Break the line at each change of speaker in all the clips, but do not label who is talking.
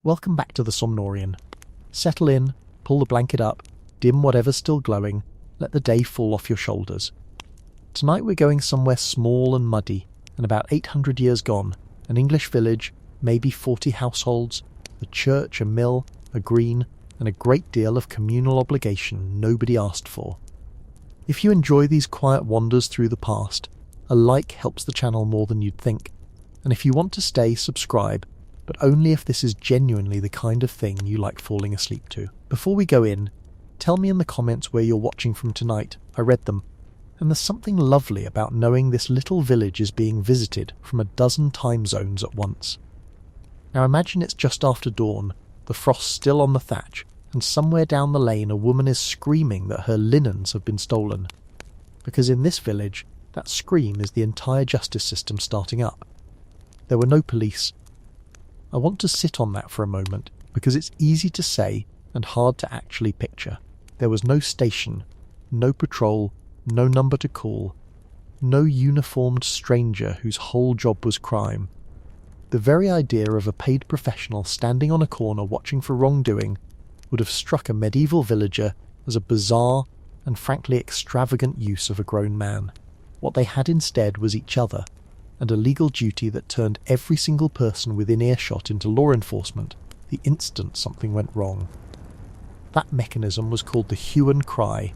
Welcome back to the Somnorian. Settle in, pull the blanket up, dim whatever's still glowing, let the day fall off your shoulders. Tonight we're going somewhere small and muddy, and about 800 years gone, an English village, maybe 40 households, a church, a mill, a green, and a great deal of communal obligation nobody asked for. If you enjoy these quiet wanders through the past, a like helps the channel more than you'd think, and if you want to stay, subscribe, but only if this is genuinely the kind of thing you like falling asleep to. Before we go in, tell me in the comments where you're watching from tonight. I read them, and there's something lovely about knowing this little village is being visited from a dozen time zones at once. Now imagine it's just after dawn, the frost still on the thatch, and somewhere down the lane a woman is screaming that her linens have been stolen. Because in this village, that scream is the entire justice system starting up. There were no police. I want to sit on that for a moment, because it's easy to say and hard to actually picture. There was no station, no patrol, no number to call, no uniformed stranger whose whole job was crime. The very idea of a paid professional standing on a corner watching for wrongdoing would have struck a medieval villager as a bizarre and frankly extravagant use of a grown man. What they had instead was each other, and a legal duty that turned every single person within earshot into law enforcement the instant something went wrong. That mechanism was called the hue and cry,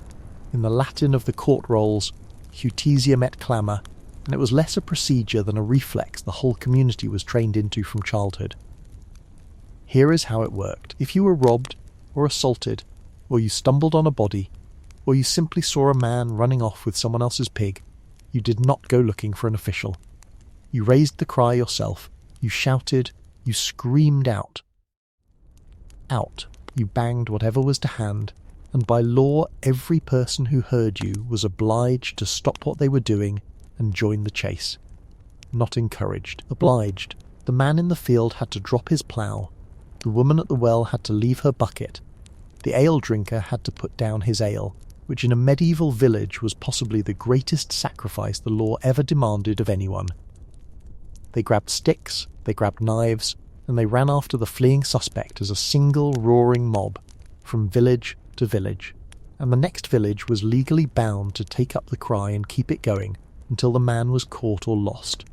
in the Latin of the court rolls, hutesium et clama, and it was less a procedure than a reflex the whole community was trained into from childhood. Here is how it worked. If you were robbed, or assaulted, or you stumbled on a body, or you simply saw a man running off with someone else's pig, you did not go looking for an official. You raised the cry yourself, you shouted, you screamed out. Out, you banged whatever was to hand, and by law every person who heard you was obliged to stop what they were doing and join the chase. Not encouraged, obliged. The man in the field had to drop his plough, the woman at the well had to leave her bucket, the ale drinker had to put down his ale, which in a medieval village was possibly the greatest sacrifice the law ever demanded of anyone. They grabbed sticks, they grabbed knives, and they ran after the fleeing suspect as a single roaring mob, from village to village, and the next village was legally bound to take up the cry and keep it going until the man was caught or lost.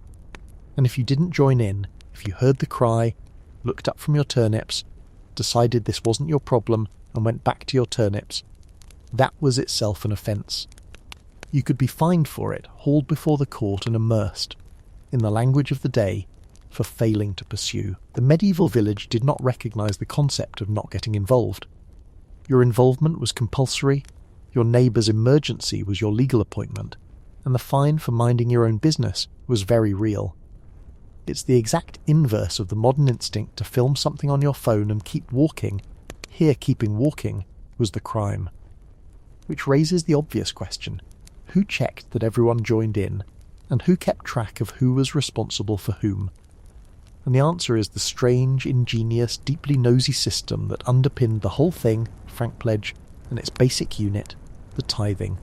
And if you didn't join in, if you heard the cry, looked up from your turnips, decided this wasn't your problem and went back to your turnips, that was itself an offence. You could be fined for it, hauled before the court and immersed, in the language of the day, for failing to pursue. The medieval village did not recognise the concept of not getting involved. Your involvement was compulsory, your neighbour's emergency was your legal appointment, and the fine for minding your own business was very real. It's the exact inverse of the modern instinct to film something on your phone and keep walking. Here keeping walking was the crime. Which raises the obvious question: who checked that everyone joined in, and who kept track of who was responsible for whom? And the answer is the strange, ingenious, deeply nosy system that underpinned the whole thing, Frank Pledge, and its basic unit, the tithing.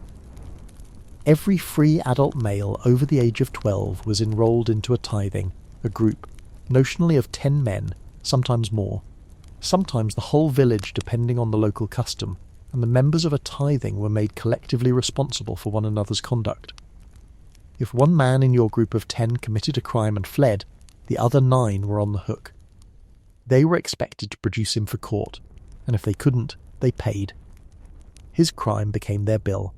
Every free adult male over the age of 12 was enrolled into a tithing, a group, notionally of 10 men, sometimes more, sometimes the whole village depending on the local custom, and the members of a tithing were made collectively responsible for one another's conduct. If one man in your group of 10 committed a crime and fled, the other 9 were on the hook. They were expected to produce him for court, and if they couldn't, they paid. His crime became their bill.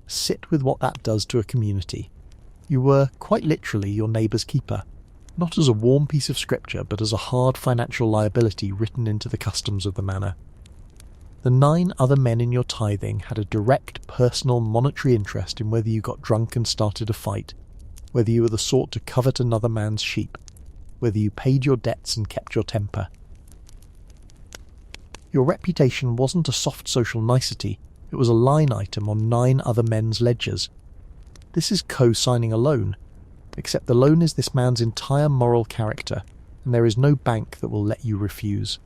Sit with what that does to a community. You were, quite literally, your neighbour's keeper, not as a warm piece of scripture, but as a hard financial liability written into the customs of the manor. The 9 other men in your tithing had a direct personal monetary interest in whether you got drunk and started a fight, whether you were the sort to covet another man's sheep, whether you paid your debts and kept your temper. Your reputation wasn't a soft social nicety, it was a line item on 9 other men's ledgers. This is co-signing a loan, except the loan is this man's entire moral character, and there is no bank that will let you refuse.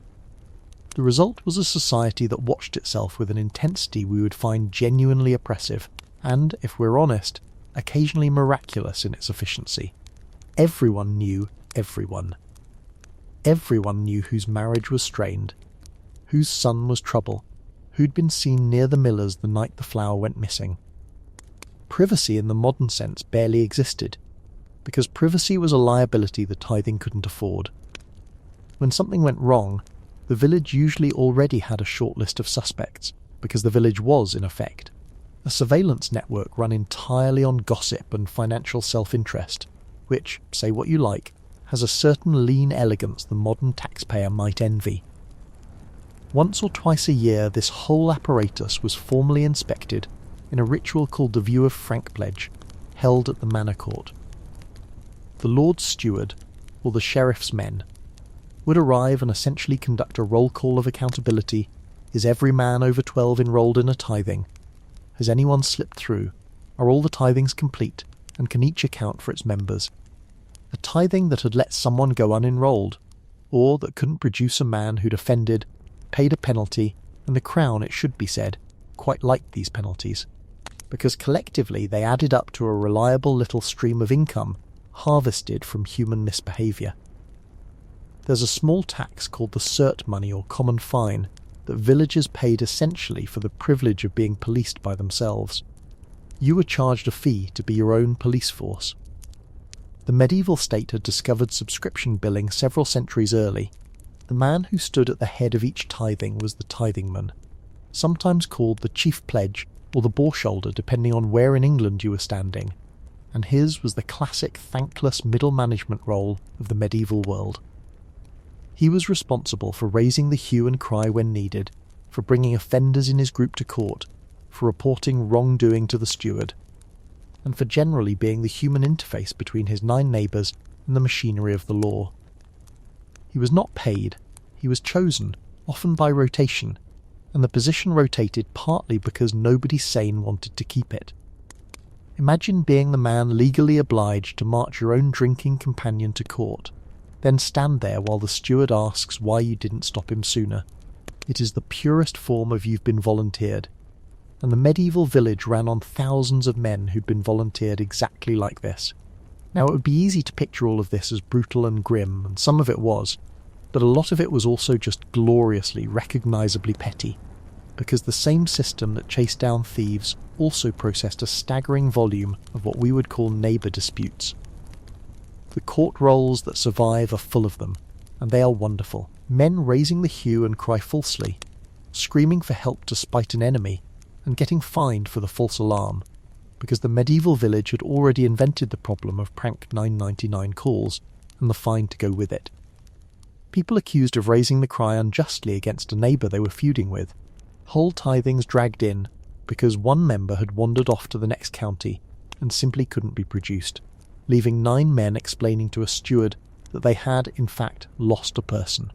The result was a society that watched itself with an intensity we would find genuinely oppressive, and, if we're honest, occasionally miraculous in its efficiency. Everyone knew everyone. everyone knew whose marriage was strained, whose son was trouble, who'd been seen near the miller's the night the flour went missing. Privacy in the modern sense barely existed, because privacy was a liability the tithing couldn't afford. When something went wrong, the village usually already had a short list of suspects, because the village was, in effect, a surveillance network run entirely on gossip and financial self-interest, which, say what you like, has a certain lean elegance the modern taxpayer might envy. Once or twice a year this whole apparatus was formally inspected in a ritual called the View of Frank Pledge, held at the manor court. The Lord's Steward, or the Sheriff's men, would arrive and essentially conduct a roll call of accountability. Is every man over 12 enrolled in a tithing? Has anyone slipped through? Are all the tithings complete, and can each account for its members? A tithing that had let someone go unenrolled, or that couldn't produce a man who'd offended, paid a penalty, and the Crown, it should be said, quite liked these penalties, because collectively they added up to a reliable little stream of income harvested from human misbehaviour. There's a small tax called the cert money or common fine that villagers paid essentially for the privilege of being policed by themselves. You were charged a fee to be your own police force. The medieval state had discovered subscription billing several centuries early. The man who stood at the head of each tithing was the tithingman, sometimes called the chief pledge or the borsholder depending on where in England you were standing, and his was the classic thankless middle management role of the medieval world. He was responsible for raising the hue and cry when needed, for bringing offenders in his group to court, for reporting wrongdoing to the steward, and for generally being the human interface between his 9 neighbours and the machinery of the law. He was not paid, he was chosen, often by rotation, and the position rotated partly because nobody sane wanted to keep it. Imagine being the man legally obliged to march your own drinking companion to court, then stand there while the steward asks why you didn't stop him sooner. It is the purest form of you've been volunteered, and the medieval village ran on thousands of men who'd been volunteered exactly like this. Now it would be easy to picture all of this as brutal and grim, and some of it was, but a lot of it was also just gloriously, recognisably petty, because the same system that chased down thieves also processed a staggering volume of what we would call neighbour disputes. The court rolls that survive are full of them, and they are wonderful. Men raising the hue and cry falsely, screaming for help to spite an enemy, and getting fined for the false alarm, because the medieval village had already invented the problem of prank 999 calls, and the fine to go with it. People accused of raising the cry unjustly against a neighbour they were feuding with, whole tithings dragged in because one member had wandered off to the next county and simply couldn't be produced, leaving 9 men explaining to a steward that they had, in fact, lost a person.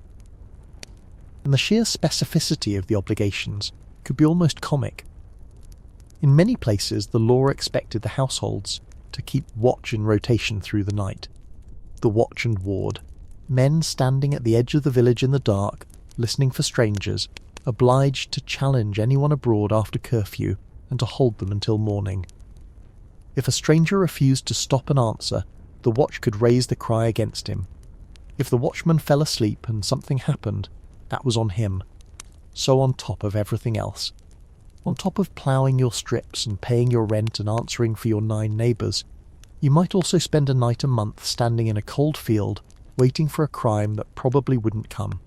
And the sheer specificity of the obligations could be almost comic. In many places the law expected the households to keep watch in rotation through the night. The watch and ward, men standing at the edge of the village in the dark, listening for strangers, obliged to challenge anyone abroad after curfew and to hold them until morning. If a stranger refused to stop and answer, the watch could raise the cry against him. If the watchman fell asleep and something happened, that was on him. So on top of everything else. On top of ploughing your strips and paying your rent and answering for your 9 neighbours, you might also spend a night a month standing in a cold field waiting for a crime that probably wouldn't come.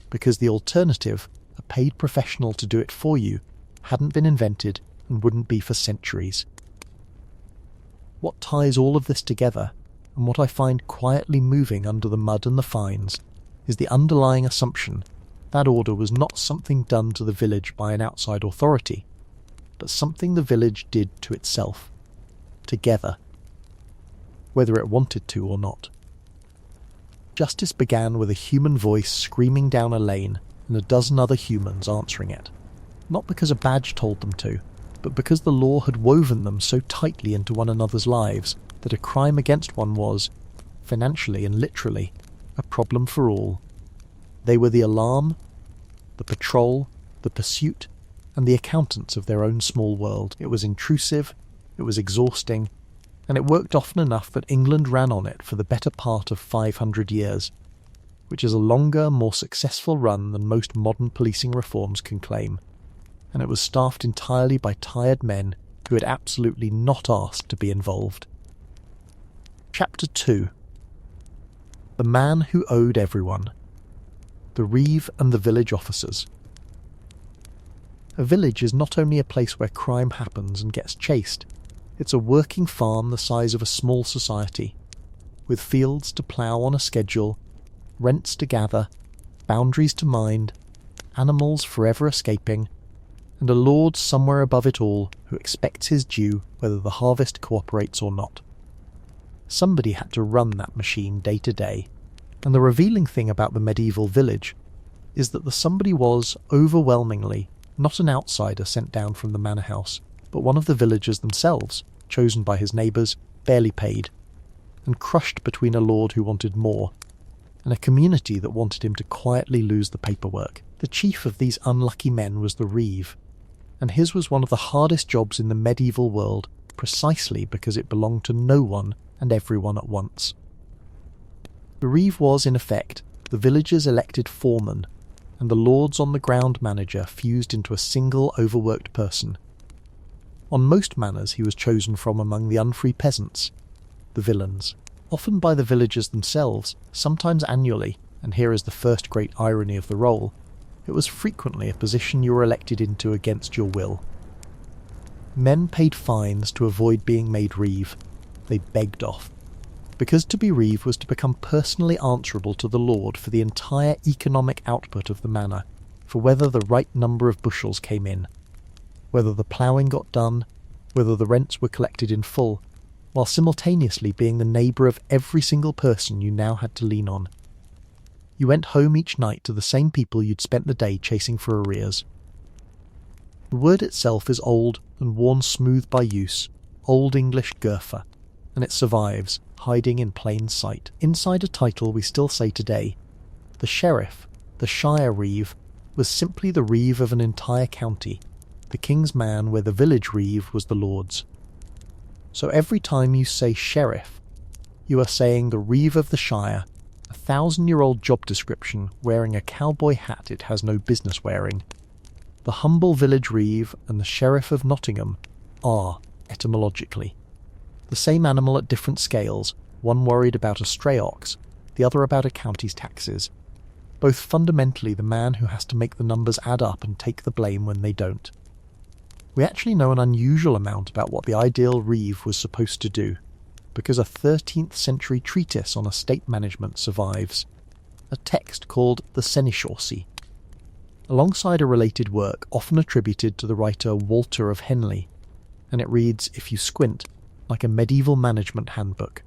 Because the alternative, a paid professional to do it for you, hadn't been invented and wouldn't be for centuries. What ties all of this together, and what I find quietly moving under the mud and the fines, is the underlying assumption that order was not something done to the village by an outside authority, but something the village did to itself, together, whether it wanted to or not. Justice began with a human voice screaming down a lane and a dozen other humans answering it, not because a badge told them to, but because the law had woven them so tightly into one another's lives that a crime against one was, financially and literally, a problem for all. They were the alarm, the patrol, the pursuit, and the accountants of their own small world. It was intrusive, it was exhausting, and it worked often enough that England ran on it for the better part of 500 years. which is a longer, more successful run than most modern policing reforms can claim, and it was staffed entirely by tired men who had absolutely not asked to be involved. Chapter 2. The Man Who Owed Everyone. The Reeve and the Village Officers. A village is not only a place where crime happens and gets chased, it's a working farm the size of a small society, with fields to plough on a schedule, rents to gather, boundaries to mind, animals forever escaping, and a lord somewhere above it all who expects his due whether the harvest cooperates or not. Somebody had to run that machine day to day, and the revealing thing about the medieval village is that the somebody was, overwhelmingly, not an outsider sent down from the manor house, but one of the villagers themselves, chosen by his neighbours, barely paid, and crushed between a lord who wanted more, and a community that wanted him to quietly lose the paperwork. The chief of these unlucky men was the Reeve, and his was one of the hardest jobs in the medieval world, precisely because it belonged to no one and everyone at once. The Reeve was, in effect, the village's elected foreman, and the lord's on-the-ground manager fused into a single overworked person. On most manors he was chosen from among the unfree peasants, the villeins, often by the villagers themselves, sometimes annually, and here is the first great irony of the role, it was frequently a position you were elected into against your will. Men paid fines to avoid being made Reeve. They begged off, because to be Reeve was to become personally answerable to the lord for the entire economic output of the manor, for whether the right number of bushels came in, whether the ploughing got done, whether the rents were collected in full, while simultaneously being the neighbour of every single person you now had to lean on. You went home each night to the same people you'd spent the day chasing for arrears. The word itself is old and worn smooth by use, Old English Gurfa, and it survives, hiding in plain sight. Inside a title we still say today, the sheriff, the shire reeve, was simply the reeve of an entire county, the king's man where the village reeve was the lord's. So every time you say sheriff, you are saying the reeve of the shire, a 1,000-year-old job description wearing a cowboy hat it has no business wearing. The humble village reeve and the sheriff of Nottingham are, etymologically, the same animal at different scales, one worried about a stray ox, the other about a county's taxes, both fundamentally the man who has to make the numbers add up and take the blame when they don't. We actually know an unusual amount about what the ideal reeve was supposed to do, because a 13th century treatise on estate management survives, a text called the Seneschalcy, alongside a related work often attributed to the writer Walter of Henley, and it reads, if you squint, like a medieval management handbook.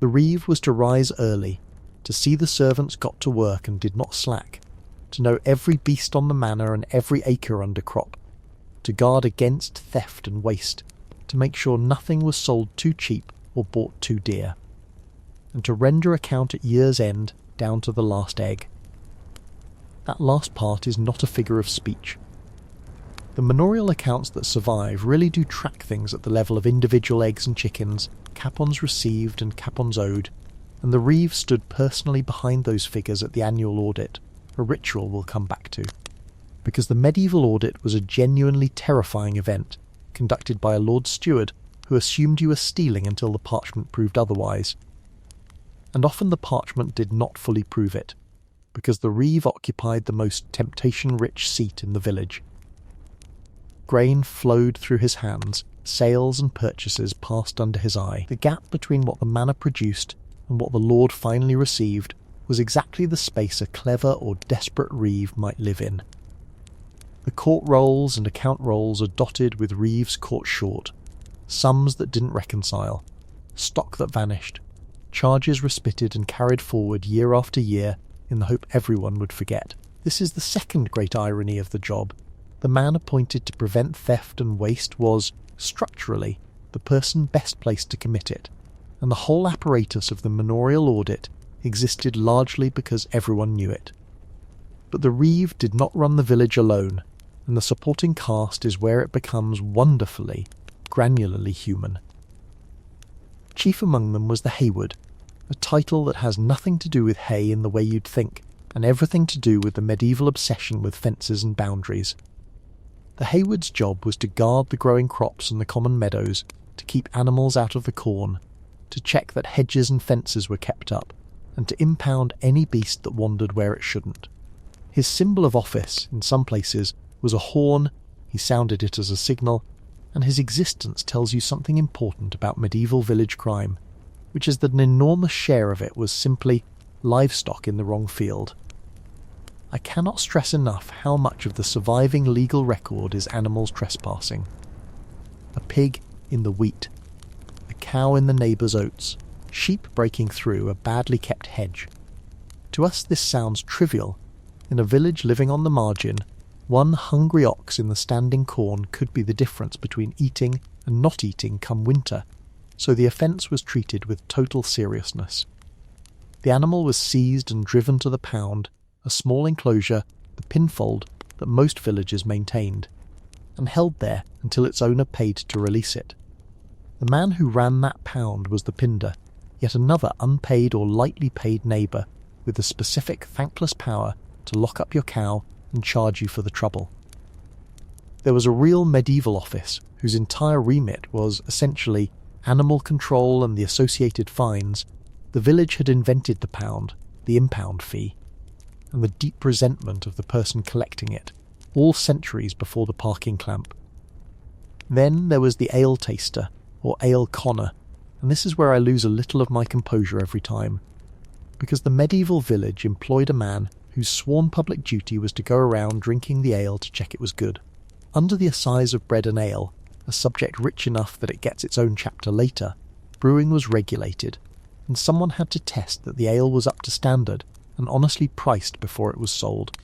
The reeve was to rise early, to see the servants got to work and did not slack, to know every beast on the manor and every acre under crop, to guard against theft and waste, to make sure nothing was sold too cheap or bought too dear, and to render account at year's end down to the last egg. That last part is not a figure of speech. The manorial accounts that survive really do track things at the level of individual eggs and chickens, capons received and capons owed, and the reeve stood personally behind those figures at the annual audit, a ritual we'll come back to, because the medieval audit was a genuinely terrifying event, conducted by a Lord Steward who assumed you were stealing until the parchment proved otherwise. And often the parchment did not fully prove it, because the reeve occupied the most temptation-rich seat in the village. Grain flowed through his hands, sales and purchases passed under his eye. The gap between what the manor produced and what the lord finally received was exactly the space a clever or desperate reeve might live in. The court rolls and account rolls are dotted with reeves caught short, sums that didn't reconcile, stock that vanished, charges respitted and carried forward year after year in the hope everyone would forget. This is the second great irony of the job. The man appointed to prevent theft and waste was, structurally, the person best placed to commit it, and the whole apparatus of the manorial audit existed largely because everyone knew it. But the reeve did not run the village alone, and the supporting cast is where it becomes wonderfully, granularly human. Chief among them was the Hayward, a title that has nothing to do with hay in the way you'd think, and everything to do with the medieval obsession with fences and boundaries. The Haywards' job was to guard the growing crops and the common meadows, to keep animals out of the corn, to check that hedges and fences were kept up, and to impound any beast that wandered where it shouldn't. His symbol of office, in some places, was a horn. He sounded it as a signal, and his existence tells you something important about medieval village crime, which is that an enormous share of it was simply livestock in the wrong field. I cannot stress enough how much of the surviving legal record is animals trespassing. A pig in the wheat, a cow in the neighbour's oats, sheep breaking through a badly kept hedge. To us this sounds trivial. In a village living on the margin, one hungry ox in the standing corn could be the difference between eating and not eating come winter, so the offence was treated with total seriousness. The animal was seized and driven to the pound, a small enclosure, the pinfold, that most villages maintained, and held there until its owner paid to release it. The man who ran that pound was the pinder, yet another unpaid or lightly paid neighbour with the specific thankless power to lock up your cow and charge you for the trouble. There was a real medieval office whose entire remit was essentially animal control and the associated fines. The village had invented the pound, the impound fee, and the deep resentment of the person collecting it, all centuries before the parking clamp. Then there was the ale taster, or ale conner, and this is where I lose a little of my composure every time, because the medieval village employed a man whose sworn public duty was to go around drinking the ale to check it was good. Under the assize of bread and ale, a subject rich enough that it gets its own chapter later, brewing was regulated, and someone had to test that the ale was up to standard and honestly priced before it was sold.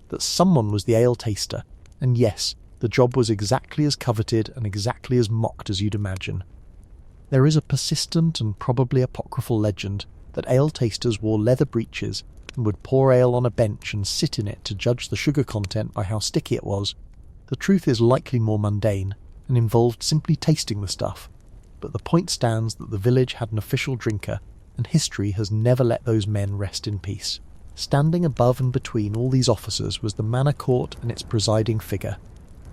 That someone was the ale taster, and yes, the job was exactly as coveted and exactly as mocked as you'd imagine. There is a persistent and probably apocryphal legend that ale tasters wore leather breeches and would pour ale on a bench and sit in it to judge the sugar content by how sticky it was. The truth is likely more mundane, and involved simply tasting the stuff, but the point stands that the village had an official drinker, and history has never let those men rest in peace. Standing above and between all these officers was the manor court and its presiding figure,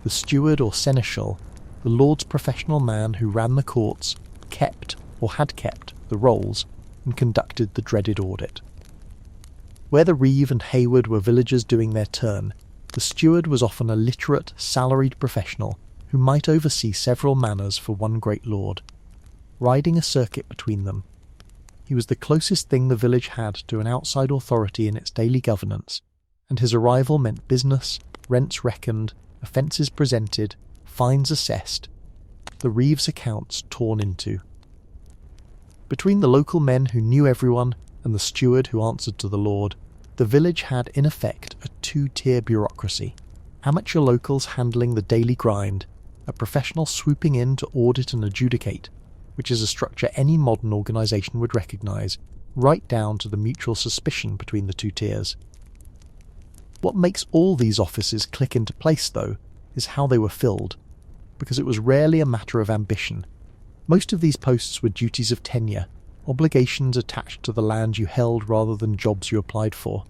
the steward or seneschal, the lord's professional man who ran the courts, kept, or had kept, the rolls, and conducted the dreaded audit. Where the Reeve and Hayward were villagers doing their turn, the steward was often a literate, salaried professional who might oversee several manors for one great lord, riding a circuit between them. He was the closest thing the village had to an outside authority in its daily governance, and his arrival meant business, rents reckoned, offences presented, fines assessed, the Reeves' accounts torn into. Between the local men who knew everyone and the steward who answered to the lord, the village had in effect a two-tier bureaucracy, amateur locals handling the daily grind, a professional swooping in to audit and adjudicate, which is a structure any modern organisation would recognise, right down to the mutual suspicion between the two tiers. What makes all these offices click into place, though, is how they were filled, because it was rarely a matter of ambition. Most of these posts were duties of tenure, obligations attached to the land you held rather than jobs you applied for.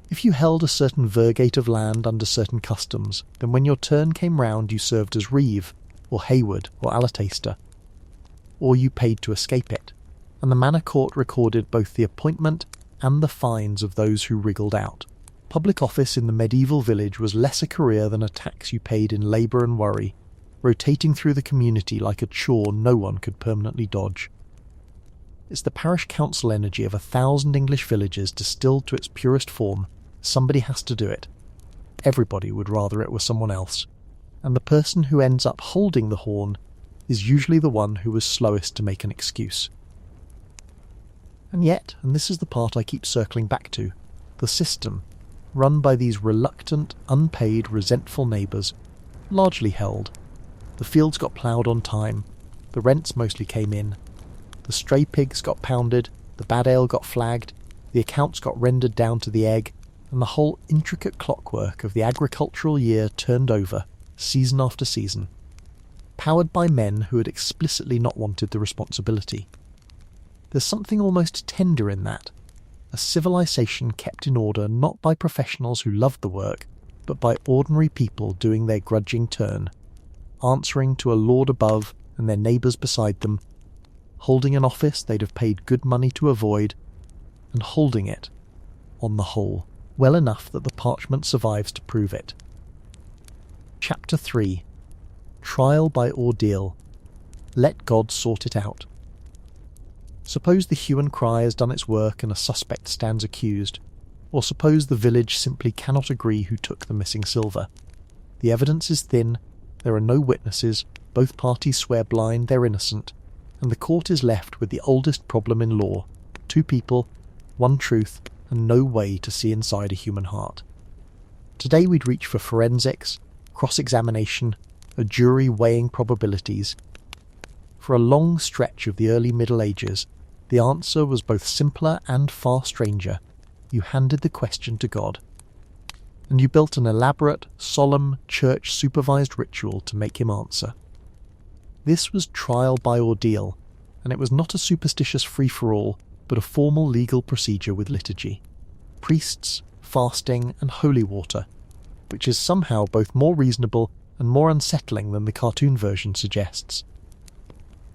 If you held a certain vergate of land under certain customs, then when your turn came round you served as Reeve, or Hayward, or Alataster, or you paid to escape it, and the manor court recorded both the appointment and the fines of those who wriggled out. Public office in the medieval village was less a career than a tax you paid in labour and worry, rotating through the community like a chore no one could permanently dodge. It's the parish council energy of 1,000 English villages distilled to its purest form. Somebody has to do it. Everybody would rather it were someone else, and the person who ends up holding the horn is usually the one who was slowest to make an excuse. And yet, and this is the part I keep circling back to, the system, run by these reluctant, unpaid, resentful neighbours, largely held. The fields got ploughed on time, the rents mostly came in, the stray pigs got pounded, the bad ale got flagged, the accounts got rendered down to the egg, and the whole intricate clockwork of the agricultural year turned over, season after season, powered by men who had explicitly not wanted the responsibility. There's something almost tender in that, a civilization kept in order not by professionals who loved the work, but by ordinary people doing their grudging turn, answering to a lord above and their neighbours beside them, holding an office they'd have paid good money to avoid, and holding it, on the whole, well enough that the parchment survives to prove it. Chapter 3. Trial by Ordeal. Let God sort it out. Suppose the hue and cry has done its work and a suspect stands accused, or suppose the village simply cannot agree who took the missing silver. The evidence is thin, there are no witnesses, both parties swear blind they're innocent, and the court is left with the oldest problem in law: two people, one truth, and no way to see inside a human heart. Today we'd reach for forensics, cross-examination, a jury weighing probabilities. For a long stretch of the early Middle Ages, the answer was both simpler and far stranger. You handed the question to God. And you built an elaborate, solemn, church-supervised ritual to make him answer. This was trial by ordeal, and it was not a superstitious free-for-all, but a formal legal procedure with liturgy. Priests, fasting, and holy water, which is somehow both more reasonable and more unsettling than the cartoon version suggests.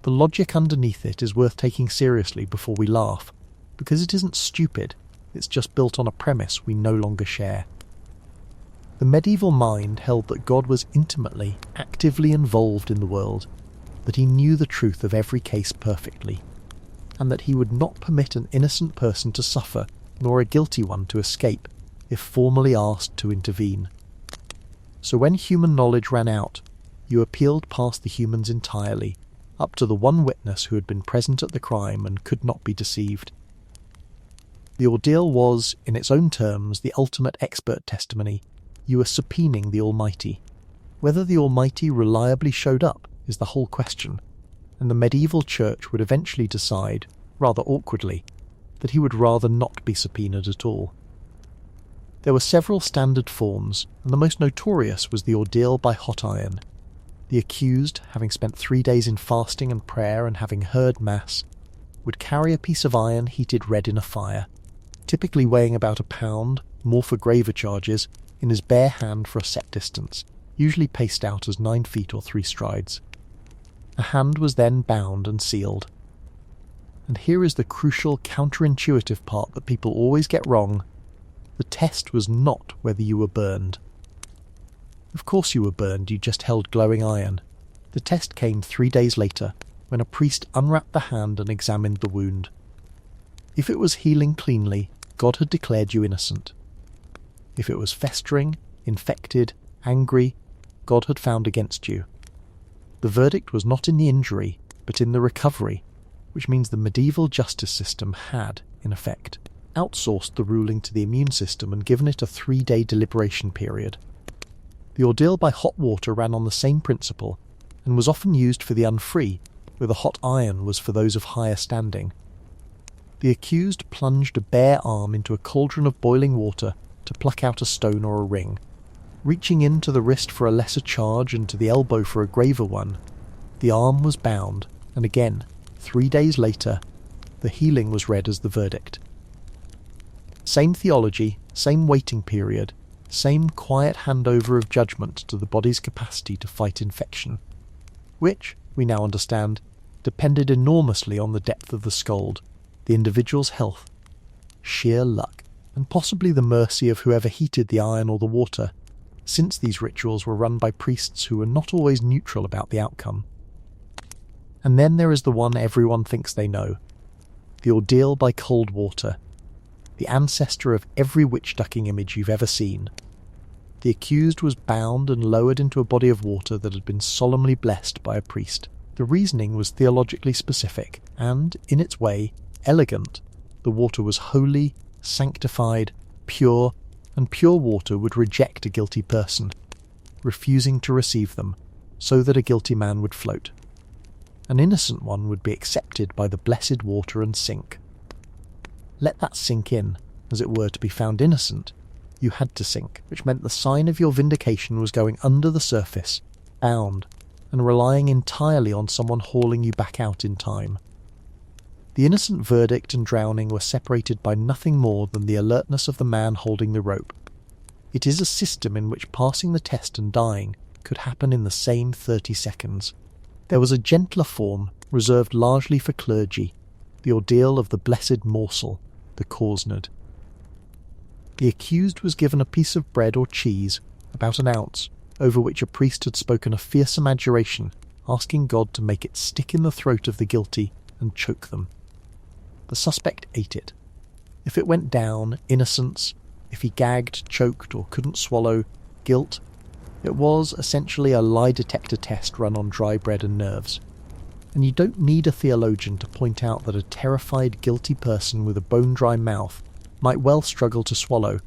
The logic underneath it is worth taking seriously before we laugh, because it isn't stupid, it's just built on a premise we no longer share. The medieval mind held that God was intimately, actively involved in the world, that he knew the truth of every case perfectly, and that he would not permit an innocent person to suffer, nor a guilty one to escape, if formally asked to intervene. So when human knowledge ran out, you appealed past the humans entirely, up to the one witness who had been present at the crime and could not be deceived. The ordeal was, in its own terms, the ultimate expert testimony. You were subpoenaing the Almighty. Whether the Almighty reliably showed up is the whole question, and the medieval church would eventually decide, rather awkwardly, that he would rather not be subpoenaed at all. There were several standard forms, and the most notorious was the ordeal by hot iron. The accused, having spent 3 days in fasting and prayer and having heard Mass, would carry a piece of iron heated red in a fire, typically weighing about a pound, more for graver charges, in his bare hand for a set distance, usually paced out as 9 feet or 3 strides. A hand was then bound and sealed. And here is the crucial counterintuitive part that people always get wrong. The test was not whether you were burned. Of course you were burned, you just held glowing iron. The test came 3 days later, when a priest unwrapped the hand and examined the wound. If it was healing cleanly, God had declared you innocent. If it was festering, infected, angry, God had found against you. The verdict was not in the injury, but in the recovery, which means the medieval justice system had, in effect, outsourced the ruling to the immune system and given it a 3-day deliberation period. The ordeal by hot water ran on the same principle, and was often used for the unfree, where the hot iron was for those of higher standing. The accused plunged a bare arm into a cauldron of boiling water to pluck out a stone or a ring, reaching in to the wrist for a lesser charge and to the elbow for a graver one. The arm was bound, and again, 3 days later, the healing was read as the verdict. Same theology, same waiting period, same quiet handover of judgment to the body's capacity to fight infection, which, we now understand, depended enormously on the depth of the scald, the individual's health, sheer luck, and possibly the mercy of whoever heated the iron or the water, since these rituals were run by priests who were not always neutral about the outcome. And then there is the one everyone thinks they know, the ordeal by cold water, the ancestor of every witch-ducking image you've ever seen. The accused was bound and lowered into a body of water that had been solemnly blessed by a priest. The reasoning was theologically specific, and, in its way, elegant. The water was holy, sanctified, pure, and pure water would reject a guilty person, refusing to receive them, so that a guilty man would float. An innocent one would be accepted by the blessed water and sink. Let that sink in, as it were, to be found innocent. You had to sink, which meant the sign of your vindication was going under the surface, bound, and relying entirely on someone hauling you back out in time. The innocent verdict and drowning were separated by nothing more than the alertness of the man holding the rope. It is a system in which passing the test and dying could happen in the same 30 seconds. There was a gentler form, reserved largely for clergy, the ordeal of the blessed morsel, the korsned. The accused was given a piece of bread or cheese, about an ounce, over which a priest had spoken a fearsome adjuration, asking God to make it stick in the throat of the guilty and choke them. The suspect ate it. If it went down, innocence; if he gagged, choked, or couldn't swallow, guilt. It was essentially a lie detector test run on dry bread and nerves. And you don't need a theologian to point out that a terrified, guilty person with a bone-dry mouth might well struggle to swallow,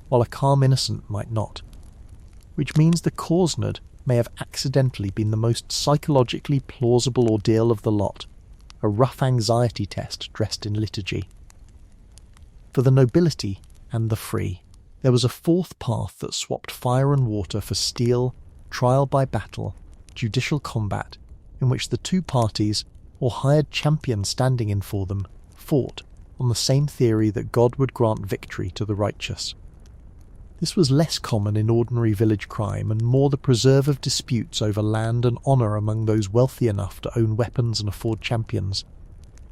while a calm innocent might not. Which means the korsned may have accidentally been the most psychologically plausible ordeal of the lot, a rough anxiety test dressed in liturgy. For the nobility and the free, there was a fourth path that swapped fire and water for steel, trial by battle, judicial combat, in which the two parties, or hired champions standing in for them, fought on the same theory that God would grant victory to the righteous. This was less common in ordinary village crime and more the preserve of disputes over land and honour among those wealthy enough to own weapons and afford champions.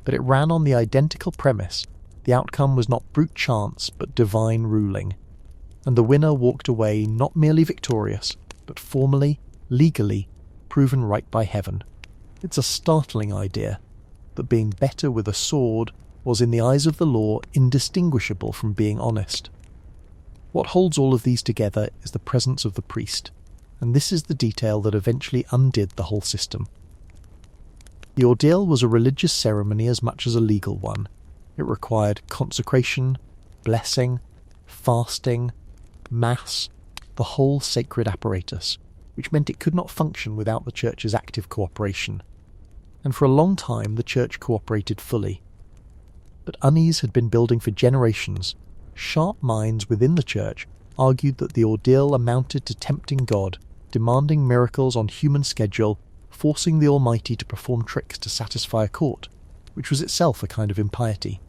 But it ran on the identical premise: the outcome was not brute chance but divine ruling, and the winner walked away not merely victorious, but formally, legally, proven right by heaven. It's a startling idea, that being better with a sword was in the eyes of the law indistinguishable from being honest. What holds all of these together is the presence of the priest, and this is the detail that eventually undid the whole system. The ordeal was a religious ceremony as much as a legal one. It required consecration, blessing, fasting, mass, the whole sacred apparatus, which meant it could not function without the Church's active cooperation. And for a long time the Church cooperated fully. But unease had been building for generations. Sharp minds within the Church argued that the ordeal amounted to tempting God, demanding miracles on human schedule, forcing the Almighty to perform tricks to satisfy a court, which was itself a kind of impiety.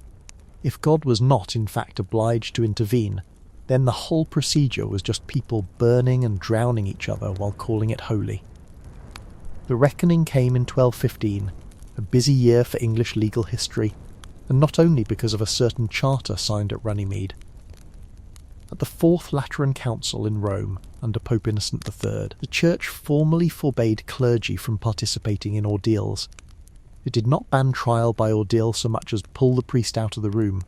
If God was not in fact obliged to intervene, then the whole procedure was just people burning and drowning each other while calling it holy. The reckoning came in 1215, a busy year for English legal history, and not only because of a certain charter signed at Runnymede. At the Fourth Lateran Council in Rome, under Pope Innocent III, the Church formally forbade clergy from participating in ordeals. It did not ban trial by ordeal so much as pull the priest out of the room,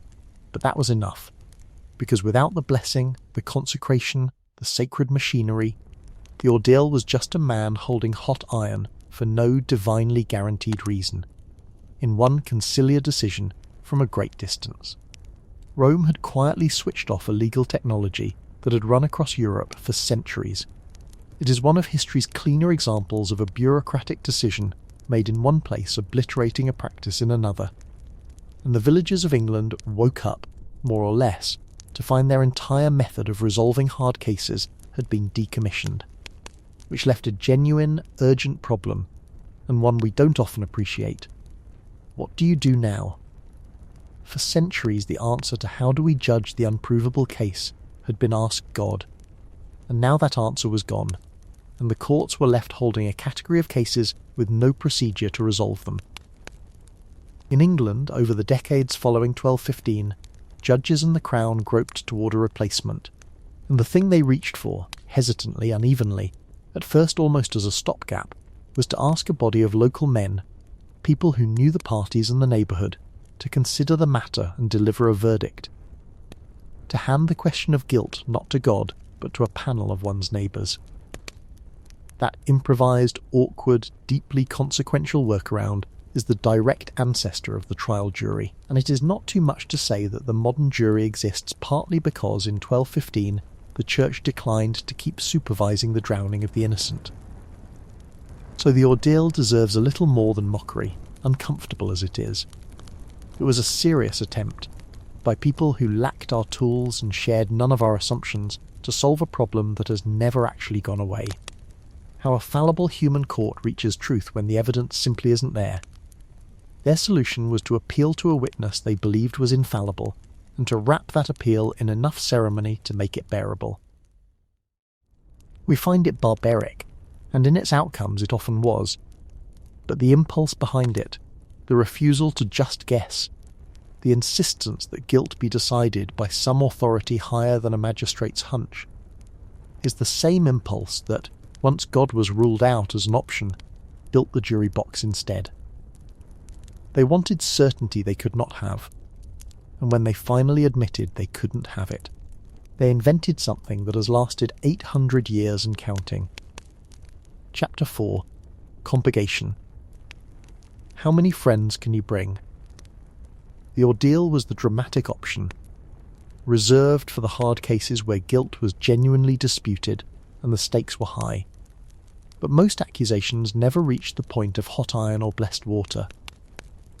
but that was enough, because without the blessing, the consecration, the sacred machinery, the ordeal was just a man holding hot iron for no divinely guaranteed reason, in one conciliar decision from a great distance. Rome had quietly switched off a legal technology that had run across Europe for centuries. It is one of history's cleaner examples of a bureaucratic decision made in one place obliterating a practice in another, and the villagers of England woke up, more or less, to find their entire method of resolving hard cases had been decommissioned, which left a genuine, urgent problem, and one we don't often appreciate. What do you do now? For centuries the answer to how do we judge the unprovable case had been asked God, and now that answer was gone, and the courts were left holding a category of cases with no procedure to resolve them. In England, over the decades following 1215, judges and the Crown groped toward a replacement, and the thing they reached for, hesitantly, unevenly, at first almost as a stopgap, was to ask a body of local men, people who knew the parties and the neighbourhood, to consider the matter and deliver a verdict. To hand the question of guilt not to God, but to a panel of one's neighbours. That improvised, awkward, deeply consequential workaround is the direct ancestor of the trial jury, and it is not too much to say that the modern jury exists partly because in 1215 the Church declined to keep supervising the drowning of the innocent. So the ordeal deserves a little more than mockery, uncomfortable as it is. It was a serious attempt, by people who lacked our tools and shared none of our assumptions, to solve a problem that has never actually gone away. How a fallible human court reaches truth when the evidence simply isn't there. Their solution was to appeal to a witness they believed was infallible, and to wrap that appeal in enough ceremony to make it bearable. We find it barbaric, and in its outcomes it often was, but the impulse behind it, the refusal to just guess, the insistence that guilt be decided by some authority higher than a magistrate's hunch, is the same impulse that, once God was ruled out as an option, built the jury box instead. They wanted certainty they could not have, and when they finally admitted they couldn't have it, they invented something that has lasted 800 years and counting. Chapter 4. Compurgation. How many friends can you bring? The ordeal was the dramatic option, reserved for the hard cases where guilt was genuinely disputed and the stakes were high. But most accusations never reached the point of hot iron or blessed water,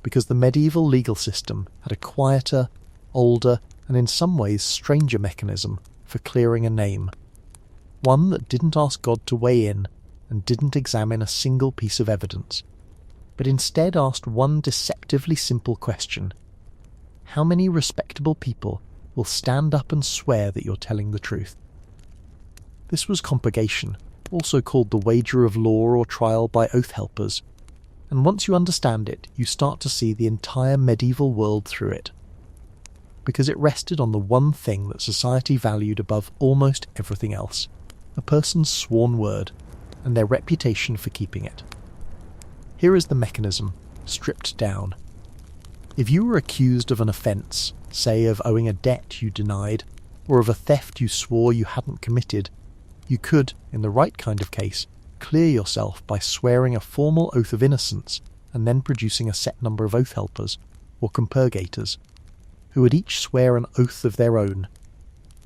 because the medieval legal system had a quieter, older, and in some ways stranger mechanism for clearing a name, one that didn't ask God to weigh in and didn't examine a single piece of evidence, but instead asked one deceptively simple question: how many respectable people will stand up and swear that you're telling the truth? This was compurgation, also called the wager of law or trial by oath helpers, and once you understand it, you start to see the entire medieval world through it, because it rested on the one thing that society valued above almost everything else: a person's sworn word and their reputation for keeping it. Here is the mechanism, stripped down. If you were accused of an offence, say of owing a debt you denied, or of a theft you swore you hadn't committed, you could, in the right kind of case, clear yourself by swearing a formal oath of innocence and then producing a set number of oath helpers, or compurgators, who would each swear an oath of their own.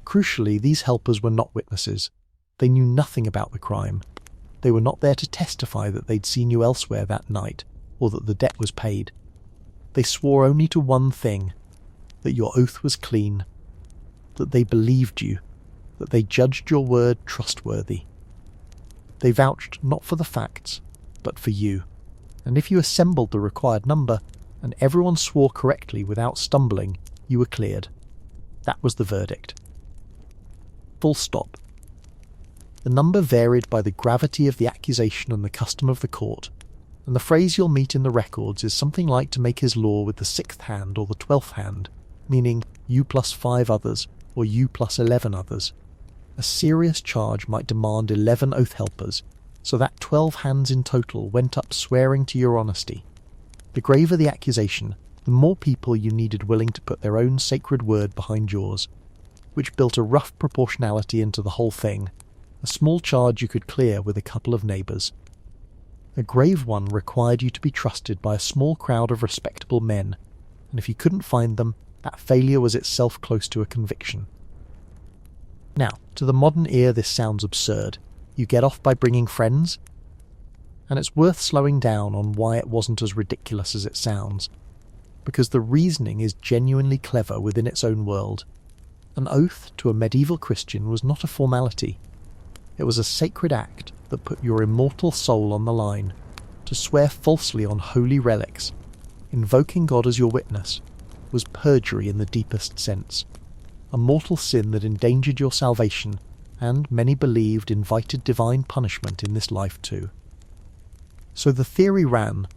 Crucially, these helpers were not witnesses. They knew nothing about the crime. They were not there to testify that they'd seen you elsewhere that night, or that the debt was paid. They swore only to one thing: that your oath was clean, that they believed you, that they judged your word trustworthy. They vouched not for the facts, but for you, and if you assembled the required number, and everyone swore correctly without stumbling, you were cleared. That was the verdict. Full stop. The number varied by the gravity of the accusation and the custom of the court, and the phrase you'll meet in the records is something like to make his law with the 6th hand or the 12th hand, meaning you plus 5 others, or you plus 11 others. A serious charge might demand 11 oath helpers, so that 12 hands in total went up swearing to your honesty. The graver the accusation, the more people you needed willing to put their own sacred word behind yours, which built a rough proportionality into the whole thing, a small charge you could clear with a couple of neighbours. A grave one required you to be trusted by a small crowd of respectable men, and if you couldn't find them, that failure was itself close to a conviction. Now, to the modern ear this sounds absurd. You get off by bringing friends? And it's worth slowing down on why it wasn't as ridiculous as it sounds, because the reasoning is genuinely clever within its own world. An oath to a medieval Christian was not a formality. It was a sacred act that put your immortal soul on the line. To swear falsely on holy relics, invoking God as your witness, was perjury in the deepest sense, a mortal sin that endangered your salvation and, many believed, invited divine punishment in this life too. So the theory ran,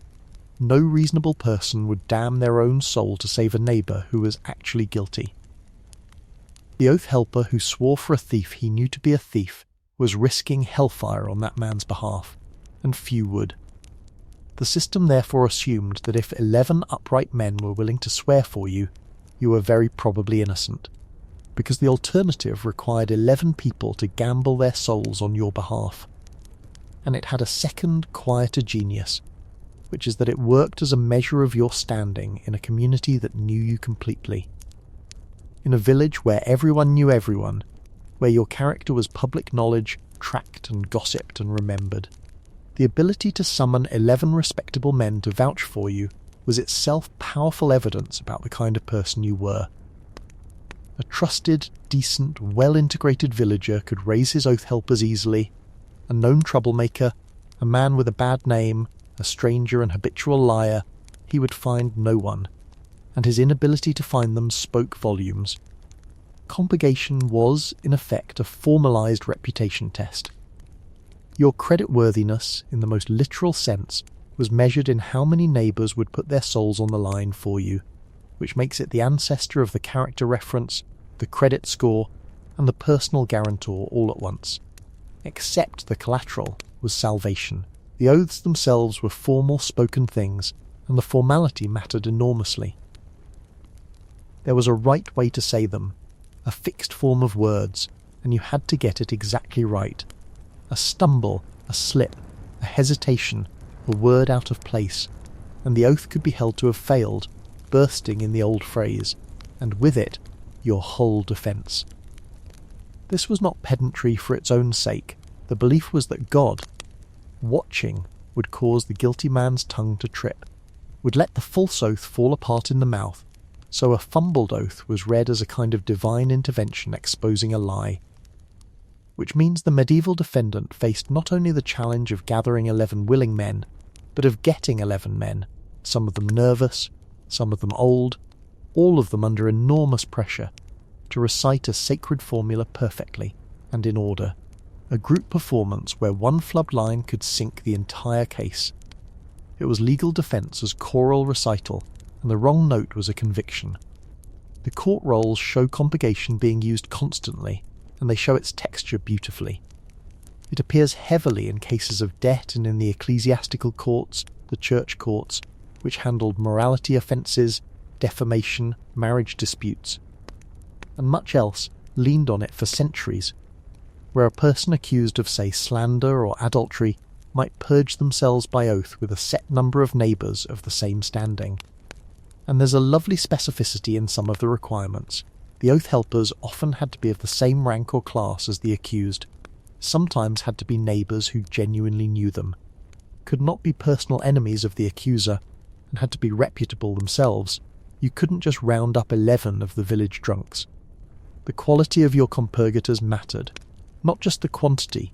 no reasonable person would damn their own soul to save a neighbour who was actually guilty. The oath helper who swore for a thief he knew to be a thief was risking hellfire on that man's behalf, and few would. The system therefore assumed that if 11 upright men were willing to swear for you, you were very probably innocent, because the alternative required 11 people to gamble their souls on your behalf. And it had a second, quieter genius, which is that it worked as a measure of your standing in a community that knew you completely. In a village where everyone knew everyone, where your character was public knowledge, tracked and gossiped and remembered, the ability to summon 11 respectable men to vouch for you was itself powerful evidence about the kind of person you were. A trusted, decent, well-integrated villager could raise his oath helpers easily. A known troublemaker, a man with a bad name, a stranger and habitual liar, he would find no one, and his inability to find them spoke volumes. Compurgation was, in effect, a formalised reputation test. Your creditworthiness, in the most literal sense, was measured in how many neighbours would put their souls on the line for you, which makes it the ancestor of the character reference, the credit score, and the personal guarantor all at once. Except the collateral was salvation. The oaths themselves were formal spoken things, and the formality mattered enormously. There was a right way to say them, a fixed form of words, and you had to get it exactly right. A stumble, a slip, a hesitation, a word out of place, and the oath could be held to have failed, bursting in the old phrase, and with it, your whole defence. This was not pedantry for its own sake. The belief was that God, watching, would cause the guilty man's tongue to trip, would let the false oath fall apart in the mouth, so a fumbled oath was read as a kind of divine intervention exposing a lie. Which means the medieval defendant faced not only the challenge of gathering 11 willing men, but of getting 11 men, some of them nervous, some of them old, all of them under enormous pressure, to recite a sacred formula perfectly and in order, a group performance where one flubbed line could sink the entire case. It was legal defence as choral recital, and the wrong note was a conviction. The court rolls show compurgation being used constantly, and they show its texture beautifully. It appears heavily in cases of debt and in the ecclesiastical courts, the church courts, which handled morality offences, defamation, marriage disputes, and much else leaned on it for centuries, where a person accused of, say, slander or adultery might purge themselves by oath with a set number of neighbours of the same standing. And there's a lovely specificity in some of the requirements. The oath helpers often had to be of the same rank or class as the accused, sometimes had to be neighbours who genuinely knew them, could not be personal enemies of the accuser, and had to be reputable themselves. You couldn't just round up 11 of the village drunks. The quality of your compurgators mattered, not just the quantity,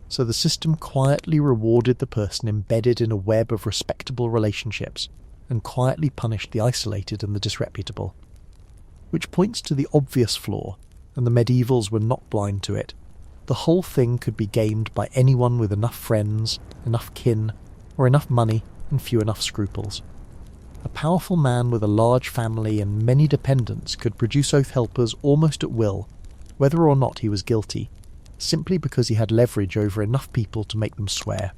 so the system quietly rewarded the person embedded in a web of respectable relationships, and quietly punished the isolated and the disreputable. Which points to the obvious flaw, and the medievals were not blind to it. The whole thing could be gamed by anyone with enough friends, enough kin, or enough money and few enough scruples. A powerful man with a large family and many dependents could produce oath helpers almost at will, whether or not he was guilty, simply because he had leverage over enough people to make them swear.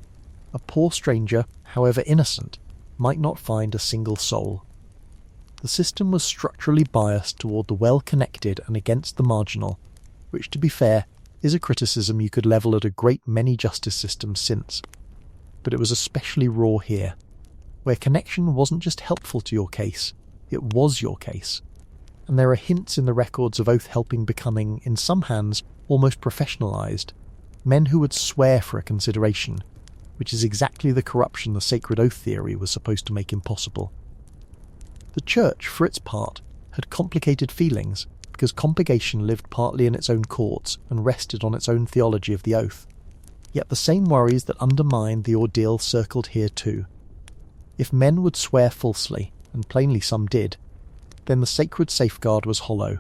A poor stranger, however innocent, might not find a single soul. The system was structurally biased toward the well-connected and against the marginal, which, to be fair, is a criticism you could level at a great many justice systems since. But it was especially raw here, where connection wasn't just helpful to your case, it was your case. And there are hints in the records of oath helping becoming, in some hands, almost professionalised, men who would swear for a consideration, which is exactly the corruption the sacred oath theory was supposed to make impossible. The Church, for its part, had complicated feelings, because compurgation lived partly in its own courts and rested on its own theology of the oath. Yet the same worries that undermined the ordeal circled here too. If men would swear falsely, and plainly some did, then the sacred safeguard was hollow,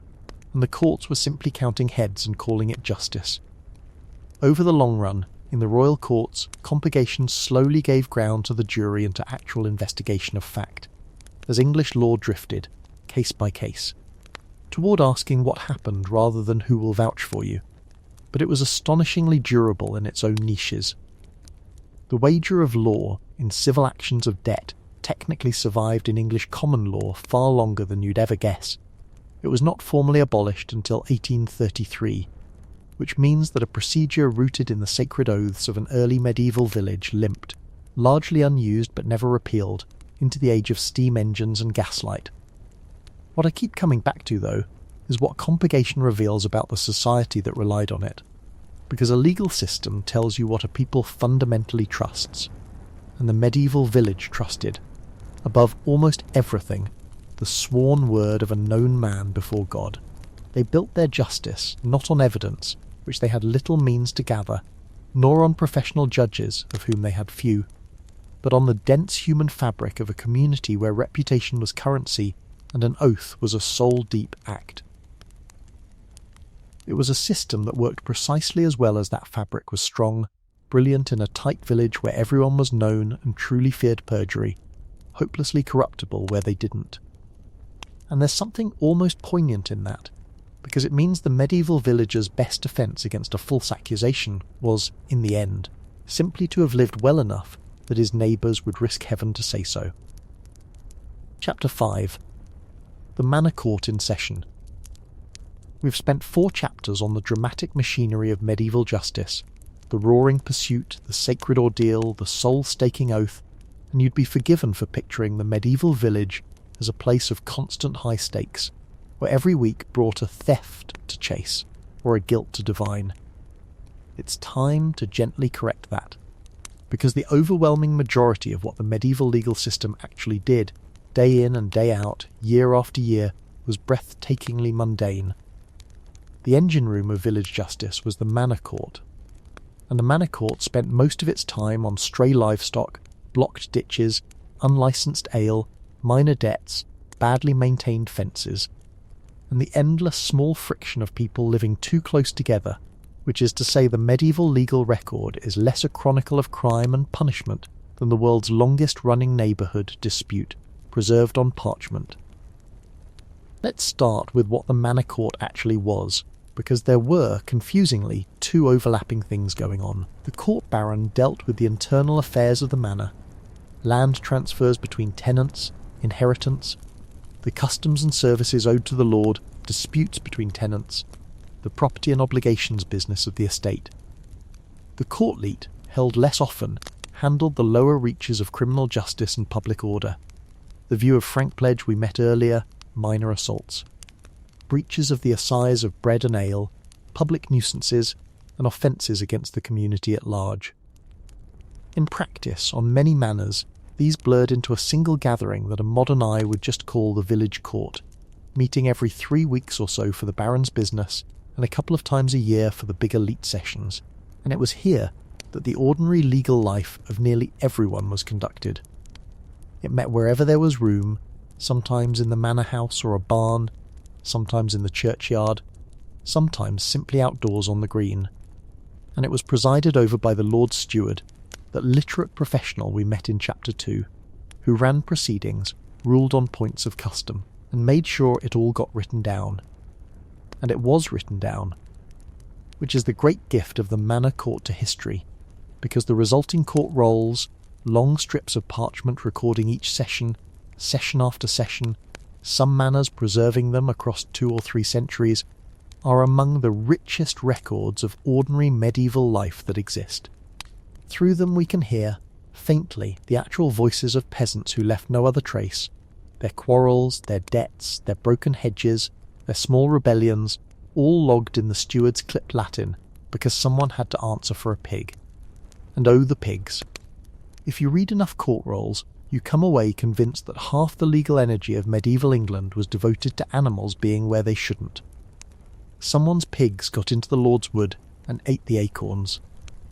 and the courts were simply counting heads and calling it justice. Over the long run, in the royal courts, compurgation slowly gave ground to the jury and to actual investigation of fact, as English law drifted, case by case, toward asking what happened rather than who will vouch for you. But it was astonishingly durable in its own niches. The wager of law in civil actions of debt technically survived in English common law far longer than you'd ever guess. It was not formally abolished until 1833, which means that a procedure rooted in the sacred oaths of an early medieval village limped, largely unused but never repealed, into the age of steam engines and gaslight. What I keep coming back to, though, is what compurgation reveals about the society that relied on it, because a legal system tells you what a people fundamentally trusts, and the medieval village trusted, above almost everything, the sworn word of a known man before God. They built their justice not on evidence, which they had little means to gather, nor on professional judges, of whom they had few. but on the dense human fabric of a community where reputation was currency and an oath was a soul-deep act. It was a system that worked precisely as well as that fabric was strong, brilliant in a tight village where everyone was known and truly feared perjury, hopelessly corruptible where they didn't. And there's something almost poignant in that, because it means the medieval villager's best defence against a false accusation was, in the end, simply to have lived well enough that his neighbours would risk heaven to say so. Chapter 5. The Manor Court in Session. We've spent 4 chapters on the dramatic machinery of medieval justice, the roaring pursuit, the sacred ordeal, the soul-staking oath, and you'd be forgiven for picturing the medieval village as a place of constant high stakes, where every week brought a theft to chase, or a guilt to divine. It's time to gently correct that, because the overwhelming majority of what the medieval legal system actually did, day in and day out, year after year, was breathtakingly mundane. The engine room of village justice was the manor court, and the manor court spent most of its time on stray livestock, blocked ditches, unlicensed ale, minor debts, badly maintained fences, and the endless small friction of people living too close together, which is to say the medieval legal record is less a chronicle of crime and punishment than the world's longest-running neighbourhood dispute, preserved on parchment. Let's start with what the manor court actually was, because there were, confusingly, 2 overlapping things going on. The court baron dealt with the internal affairs of the manor, land transfers between tenants, inheritance, the customs and services owed to the lord, disputes between tenants, the property and obligations business of the estate. The courtleet, held less often, handled the lower reaches of criminal justice and public order. The view of frank pledge we met earlier, minor assaults. Breaches of the assize of bread and ale, public nuisances, and offences against the community at large. In practice, on many manors, these blurred into a single gathering that a modern eye would just call the village court, meeting every 3 weeks or so for the baron's business and a couple of times a year for the big elite sessions, and it was here that the ordinary legal life of nearly everyone was conducted. It met wherever there was room, sometimes in the manor house or a barn, sometimes in the churchyard, sometimes simply outdoors on the green, and it was presided over by the Lord Steward, that literate professional we met in Chapter 2, who ran proceedings, ruled on points of custom, and made sure it all got written down. And it was written down, which is the great gift of the manor court to history, because the resulting court rolls, long strips of parchment recording each session, session after session, some manors preserving them across 2 or 3 centuries, are among the richest records of ordinary medieval life that exist. Through them we can hear, faintly, the actual voices of peasants who left no other trace, their quarrels, their debts, their broken hedges, their small rebellions, all logged in the steward's clipped Latin, because someone had to answer for a pig. And oh, the pigs. If you read enough court rolls, you come away convinced that half the legal energy of medieval England was devoted to animals being where they shouldn't. Someone's pigs got into the Lord's wood and ate the acorns,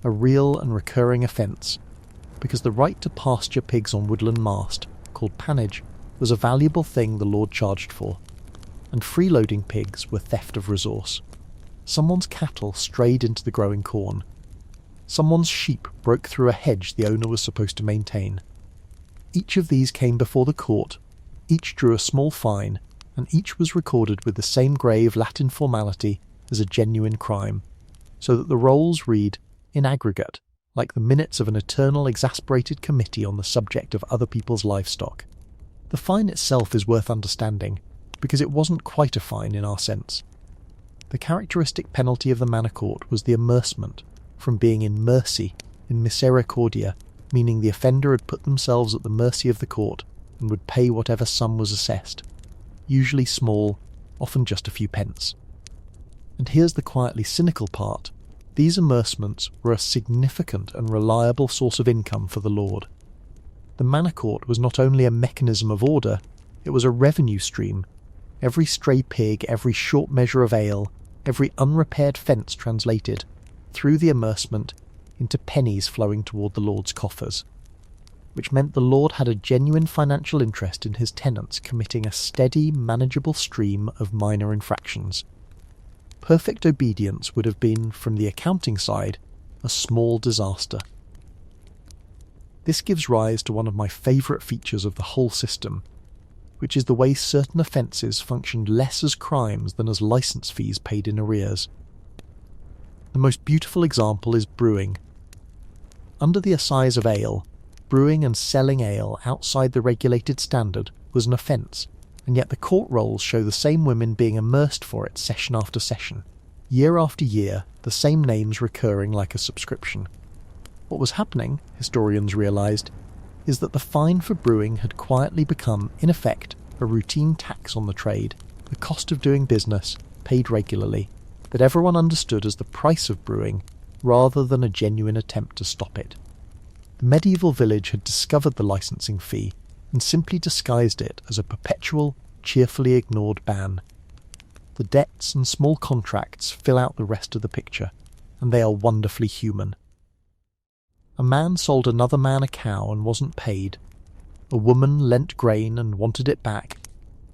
a real and recurring offence, because the right to pasture pigs on woodland mast, called pannage, was a valuable thing the Lord charged for, and freeloading pigs were theft of resource. Someone's cattle strayed into the growing corn. Someone's sheep broke through a hedge the owner was supposed to maintain. Each of these came before the court, each drew a small fine, and each was recorded with the same grave Latin formality as a genuine crime, so that the rolls read, in aggregate, like the minutes of an eternal exasperated committee on the subject of other people's livestock. The fine itself is worth understanding, because it wasn't quite a fine in our sense. The characteristic penalty of the manor court was the amercement, from being in mercy, in misericordia, meaning the offender had put themselves at the mercy of the court and would pay whatever sum was assessed, usually small, often just a few pence. And here's the quietly cynical part. These amercements were a significant and reliable source of income for the lord. The manor court was not only a mechanism of order, it was a revenue stream. Every stray pig, every short measure of ale, every unrepaired fence translated, through the amercement, into pennies flowing toward the lord's coffers. which meant the lord had a genuine financial interest in his tenants committing a steady, manageable stream of minor infractions. Perfect obedience would have been, from the accounting side, a small disaster. This gives rise to one of my favourite features of the whole system, which is the way certain offences functioned less as crimes than as licence fees paid in arrears. The most beautiful example is brewing. Under the assize of ale, brewing and selling ale outside the regulated standard was an offence, and yet the court rolls show the same women being immersed for it session after session, year after year, the same names recurring like a subscription. What was happening, historians realised, is that the fine for brewing had quietly become, in effect, a routine tax on the trade, the cost of doing business, paid regularly, that everyone understood as the price of brewing, rather than a genuine attempt to stop it. The medieval village had discovered the licensing fee and simply disguised it as a perpetual, cheerfully ignored ban. The debts and small contracts fill out the rest of the picture, and they are wonderfully human. A man sold another man a cow and wasn't paid. A woman lent grain and wanted it back.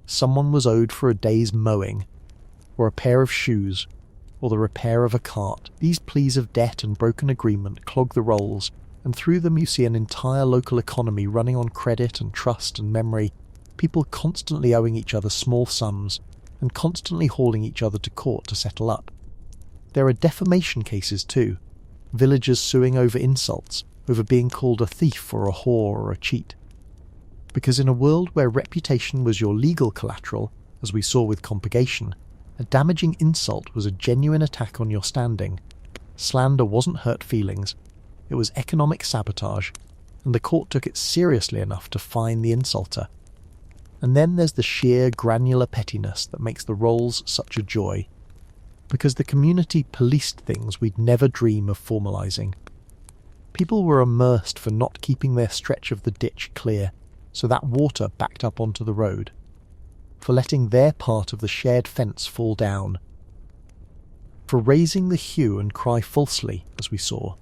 Someone was owed for a day's mowing, or a pair of shoes, or the repair of a cart. These pleas of debt and broken agreement clog the rolls, and through them you see an entire local economy running on credit and trust and memory, people constantly owing each other small sums, and constantly hauling each other to court to settle up. There are defamation cases too, villagers suing over insults, over being called a thief or a whore or a cheat. Because in a world where reputation was your legal collateral, as we saw with compurgation, a damaging insult was a genuine attack on your standing. Slander wasn't hurt feelings, it was economic sabotage, and the court took it seriously enough to fine the insulter. And then there's the sheer granular pettiness that makes the rolls such a joy, because the community policed things we'd never dream of formalising. People were immersed for not keeping their stretch of the ditch clear, so that water backed up onto the road, for letting their part of the shared fence fall down, for raising the hue and cry falsely, as we saw.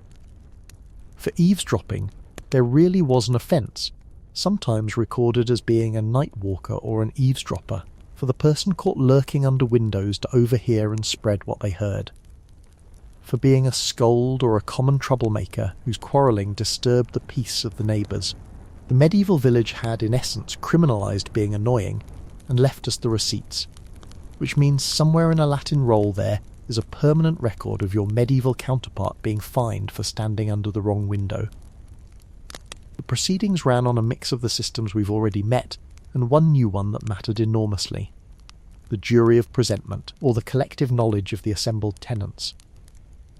For eavesdropping, there really was an offence, sometimes recorded as being a night walker or an eavesdropper, for the person caught lurking under windows to overhear and spread what they heard. For being a scold or a common troublemaker whose quarrelling disturbed the peace of the neighbours. The medieval village had, in essence, criminalised being annoying, and left us the receipts, which means somewhere in a Latin roll there is a permanent record of your medieval counterpart being fined for standing under the wrong window. The proceedings ran on a mix of the systems we've already met, and one new one that mattered enormously: the jury of presentment, or the collective knowledge of the assembled tenants.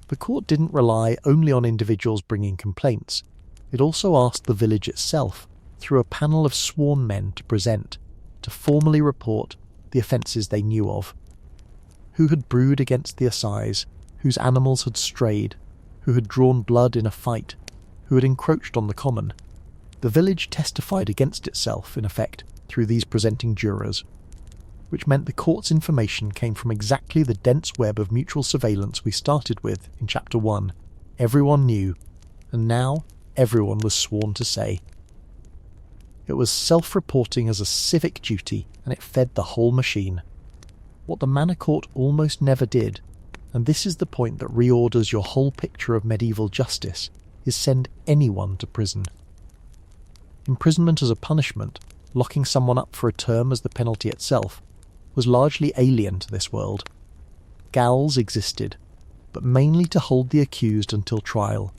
The court didn't rely only on individuals bringing complaints, it also asked the village itself, through a panel of sworn men, to present, to formally report the offences they knew of. Who had brewed against the assize, whose animals had strayed, who had drawn blood in a fight, who had encroached on the common. The village testified against itself, in effect, through these presenting jurors, which meant the court's information came from exactly the dense web of mutual surveillance we started with in Chapter 1. Everyone knew, and now everyone was sworn to say. It was self-reporting as a civic duty, and it fed the whole machine. What the Manor Court almost never did, and this is the point that reorders your whole picture of medieval justice, is send anyone to prison. Imprisonment as a punishment, locking someone up for a term as the penalty itself, was largely alien to this world. Gaols existed, but mainly to hold the accused until trial,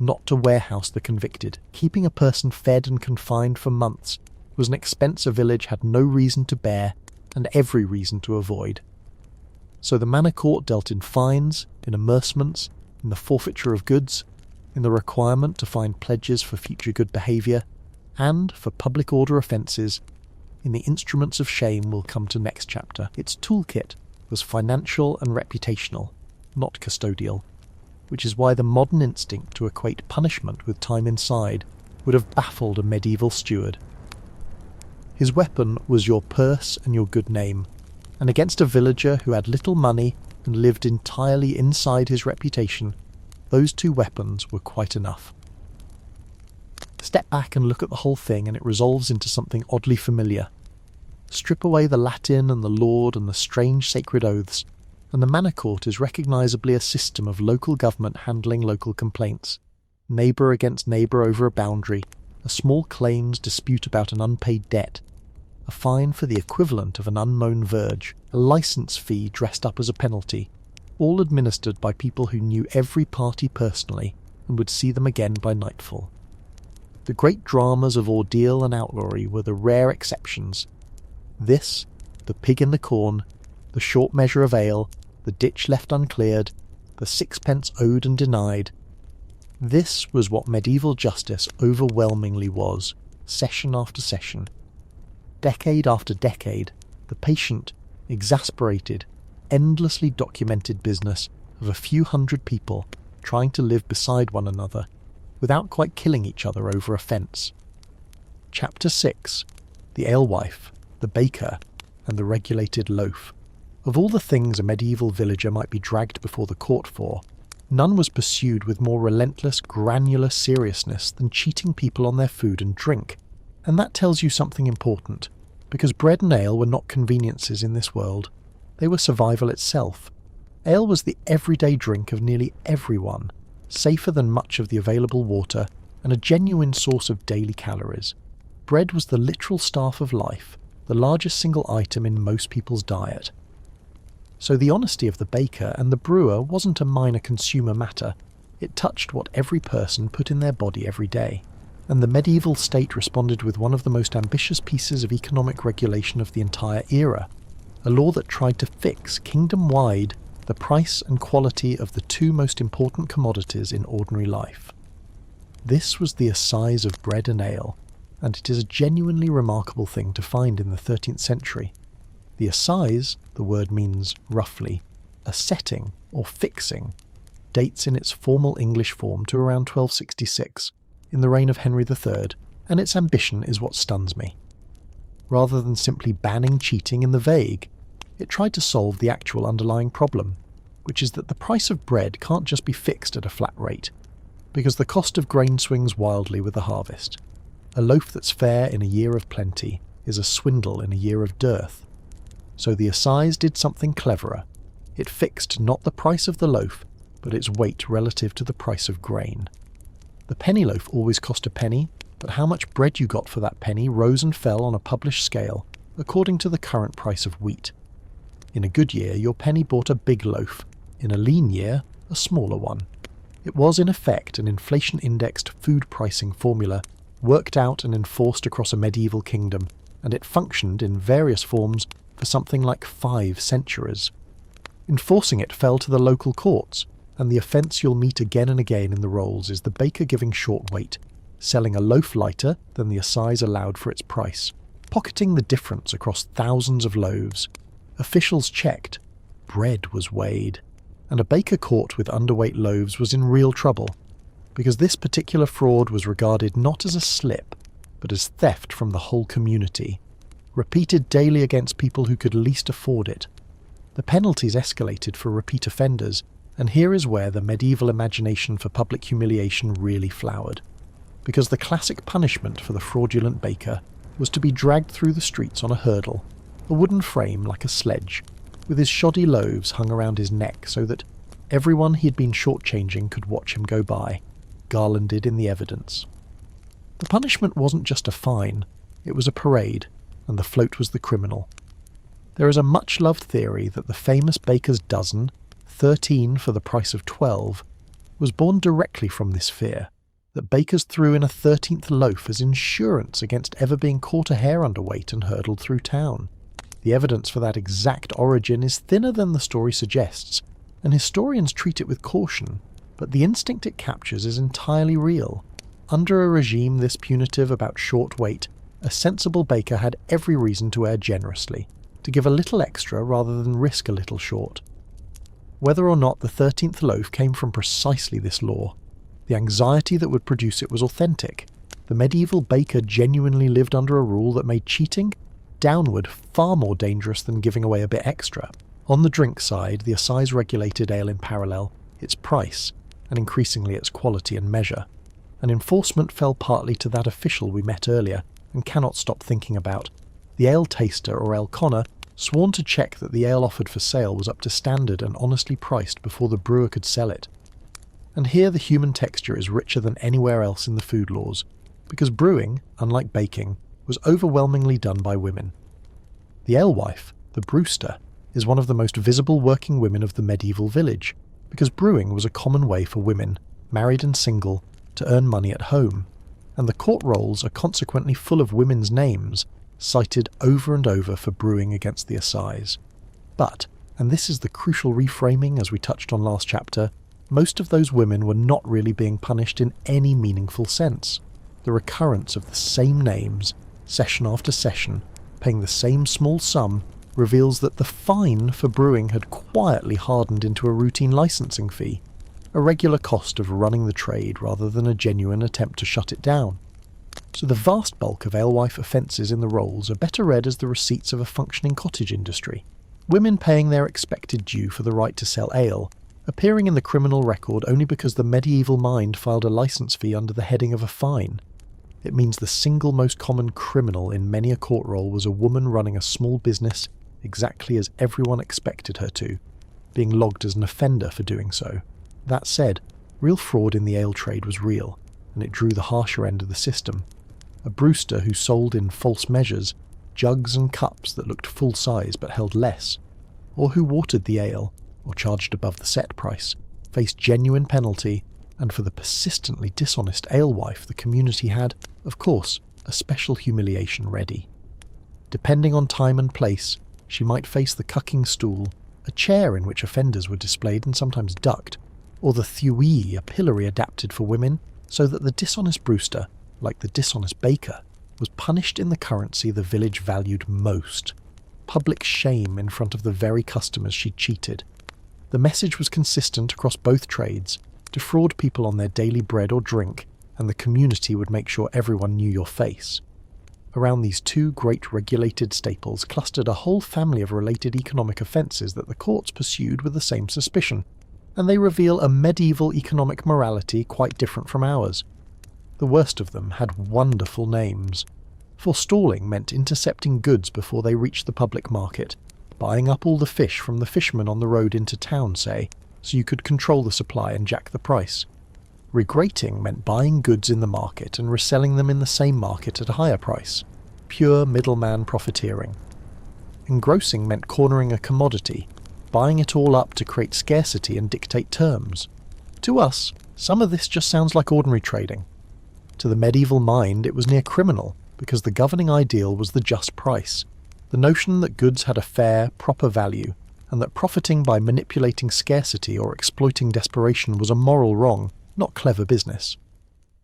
not to warehouse the convicted. Keeping a person fed and confined for months was an expense a village had no reason to bear and every reason to avoid. So the Manor Court dealt in fines, in amercements, in the forfeiture of goods, in the requirement to find pledges for future good behaviour, and, for public order offences, in the instruments of shame we'll come to next chapter. Its toolkit was financial and reputational, not custodial, which is why the modern instinct to equate punishment with time inside would have baffled a medieval steward. His weapon was your purse and your good name, and against a villager who had little money and lived entirely inside his reputation, those two weapons were quite enough. Step back and look at the whole thing and it resolves into something oddly familiar. Strip away the Latin and the Lord and the strange sacred oaths, and the manor court is recognisably a system of local government handling local complaints. Neighbour against neighbour over a boundary, a small claims dispute about an unpaid debt, a fine for the equivalent of an unmown verge, a licence fee dressed up as a penalty, all administered by people who knew every party personally and would see them again by nightfall. The great dramas of ordeal and outlawry were the rare exceptions. This, the pig in the corn, the short measure of ale, the ditch left uncleared, the sixpence owed and denied. This was what medieval justice overwhelmingly was, session after session. Decade after decade, the patient, exasperated, endlessly documented business of a few hundred people trying to live beside one another without quite killing each other over a fence. Chapter 6. The alewife, the baker, and the regulated loaf. Of all the things a medieval villager might be dragged before the court for, none was pursued with more relentless, granular seriousness than cheating people on their food and drink. And that tells you something important, because bread and ale were not conveniences in this world. They were survival itself. Ale was the everyday drink of nearly everyone, safer than much of the available water, and a genuine source of daily calories. Bread was the literal staff of life, the largest single item in most people's diet. So the honesty of the baker and the brewer wasn't a minor consumer matter. It touched what every person put in their body every day. And the medieval state responded with one of the most ambitious pieces of economic regulation of the entire era, a law that tried to fix, kingdom-wide, the price and quality of the two most important commodities in ordinary life. This was the assize of bread and ale, and it is a genuinely remarkable thing to find in the 13th century. The assize, the word means, roughly, a setting or fixing, dates in its formal English form to around 1266, in the reign of Henry III, and its ambition is what stuns me. Rather than simply banning cheating in the vague, it tried to solve the actual underlying problem, which is that the price of bread can't just be fixed at a flat rate, because the cost of grain swings wildly with the harvest. A loaf that's fair in a year of plenty is a swindle in a year of dearth. So the assize did something cleverer. It fixed not the price of the loaf, but its weight relative to the price of grain. The penny loaf always cost a penny, but how much bread you got for that penny rose and fell on a published scale according to the current price of wheat. In a good year, your penny bought a big loaf. In a lean year, a smaller one. It was in effect an inflation-indexed food pricing formula, worked out and enforced across a medieval kingdom, and it functioned in various forms for something like 5 centuries. Enforcing it fell to the local courts, and the offence you'll meet again and again in the rolls is the baker giving short weight, selling a loaf lighter than the assize allowed for its price, pocketing the difference across thousands of loaves. Officials checked. Bread was weighed, and a baker caught with underweight loaves was in real trouble, because this particular fraud was regarded not as a slip, but as theft from the whole community, repeated daily against people who could least afford it. The penalties escalated for repeat offenders, and here is where the medieval imagination for public humiliation really flowered, because the classic punishment for the fraudulent baker was to be dragged through the streets on a hurdle, a wooden frame like a sledge, with his shoddy loaves hung around his neck so that everyone he had been shortchanging could watch him go by, garlanded in the evidence. The punishment wasn't just a fine, it was a parade, and the float was the criminal. There is a much-loved theory that the famous baker's dozen, 13 for the price of 12, was born directly from this fear, that bakers threw in a 13th loaf as insurance against ever being caught a hair underweight and hurdled through town. The evidence for that exact origin is thinner than the story suggests, and historians treat it with caution, but the instinct it captures is entirely real. Under a regime this punitive about short weight, a sensible baker had every reason to err generously, to give a little extra rather than risk a little short. Whether or not the 13th loaf came from precisely this law, the anxiety that would produce it was authentic. The medieval baker genuinely lived under a rule that made cheating downward far more dangerous than giving away a bit extra. On the drink side, the assize regulated ale in parallel, its price, and increasingly its quality and measure. and enforcement fell partly to that official we met earlier and cannot stop thinking about, the ale taster or ale conner, sworn to check that the ale offered for sale was up to standard and honestly priced before the brewer could sell it. And here the human texture is richer than anywhere else in the food laws, because brewing, unlike baking, was overwhelmingly done by women. The alewife, the brewster, is one of the most visible working women of the medieval village, because brewing was a common way for women, married and single, to earn money at home, and the court rolls are consequently full of women's names, cited over and over for brewing against the assize. But, and this is the crucial reframing as we touched on last chapter, most of those women were not really being punished in any meaningful sense. The recurrence of the same names, session after session, paying the same small sum, reveals that the fine for brewing had quietly hardened into a routine licensing fee, a regular cost of running the trade rather than a genuine attempt to shut it down. So the vast bulk of alewife offences in the rolls are better read as the receipts of a functioning cottage industry, women paying their expected due for the right to sell ale, appearing in the criminal record only because the medieval mind filed a licence fee under the heading of a fine. It means the single most common criminal in many a court roll was a woman running a small business exactly as everyone expected her to, being logged as an offender for doing so. That said, real fraud in the ale trade was real, and it drew the harsher end of the system. A brewster who sold in false measures, jugs and cups that looked full size but held less, or who watered the ale, or charged above the set price, faced genuine penalty, and for the persistently dishonest alewife the community had, of course, a special humiliation ready. Depending on time and place, she might face the cucking stool, a chair in which offenders were displayed and sometimes ducked, or the thewee, a pillory adapted for women, so that the dishonest brewster, like the dishonest baker, was punished in the currency the village valued most, public shame in front of the very customers she'd cheated. The message was consistent across both trades: defraud people on their daily bread or drink, and the community would make sure everyone knew your face. Around these two great regulated staples clustered a whole family of related economic offences that the courts pursued with the same suspicion, and they reveal a medieval economic morality quite different from ours. The worst of them had wonderful names. Forestalling meant intercepting goods before they reached the public market, buying up all the fish from the fishermen on the road into town, say, so you could control the supply and jack the price. Regrating meant buying goods in the market and reselling them in the same market at a higher price. Pure middleman profiteering. Engrossing meant cornering a commodity, buying it all up to create scarcity and dictate terms. To us, some of this just sounds like ordinary trading. To the medieval mind, it was near criminal, because the governing ideal was the just price, the notion that goods had a fair, proper value, and that profiting by manipulating scarcity or exploiting desperation was a moral wrong, not clever business.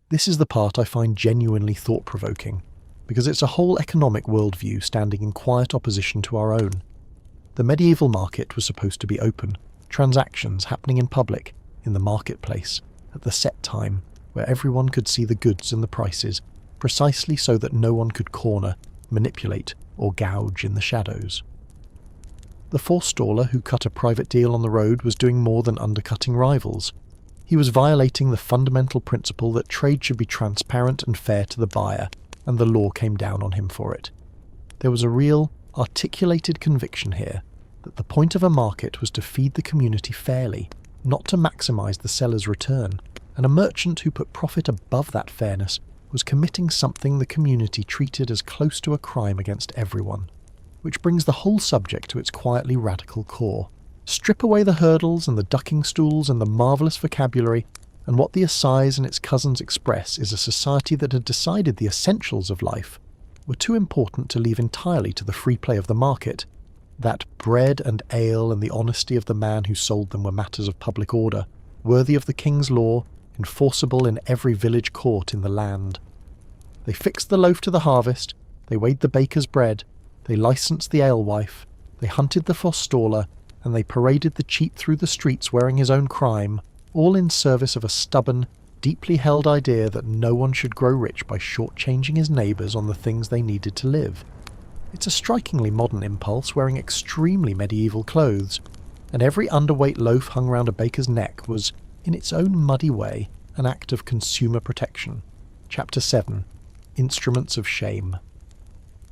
This is the part I find genuinely thought-provoking, because it's a whole economic worldview standing in quiet opposition to our own. The medieval market was supposed to be open, transactions happening in public, in the marketplace, at the set time, where everyone could see the goods and the prices, precisely so that no one could corner, manipulate, or gouge in the shadows. The forestaller who cut a private deal on the road was doing more than undercutting rivals. He was violating the fundamental principle that trade should be transparent and fair to the buyer, and the law came down on him for it. There was a real, articulated conviction here that the point of a market was to feed the community fairly, not to maximise the seller's return, and a merchant who put profit above that fairness was committing something the community treated as close to a crime against everyone. Which brings the whole subject to its quietly radical core. Strip away the hurdles and the ducking stools and the marvellous vocabulary, and what the assize and its cousins express is a society that had decided the essentials of life were too important to leave entirely to the free play of the market, that bread and ale and the honesty of the man who sold them were matters of public order, worthy of the king's law, enforceable in every village court in the land. They fixed the loaf to the harvest, they weighed the baker's bread, they licensed the alewife, they hunted the forestaller, and they paraded the cheat through the streets wearing his own crime, all in service of a stubborn, deeply held idea that no one should grow rich by shortchanging his neighbours on the things they needed to live. It's a strikingly modern impulse, wearing extremely medieval clothes, and every underweight loaf hung round a baker's neck was, in its own muddy way, an act of consumer protection. Chapter 7. Instruments of Shame.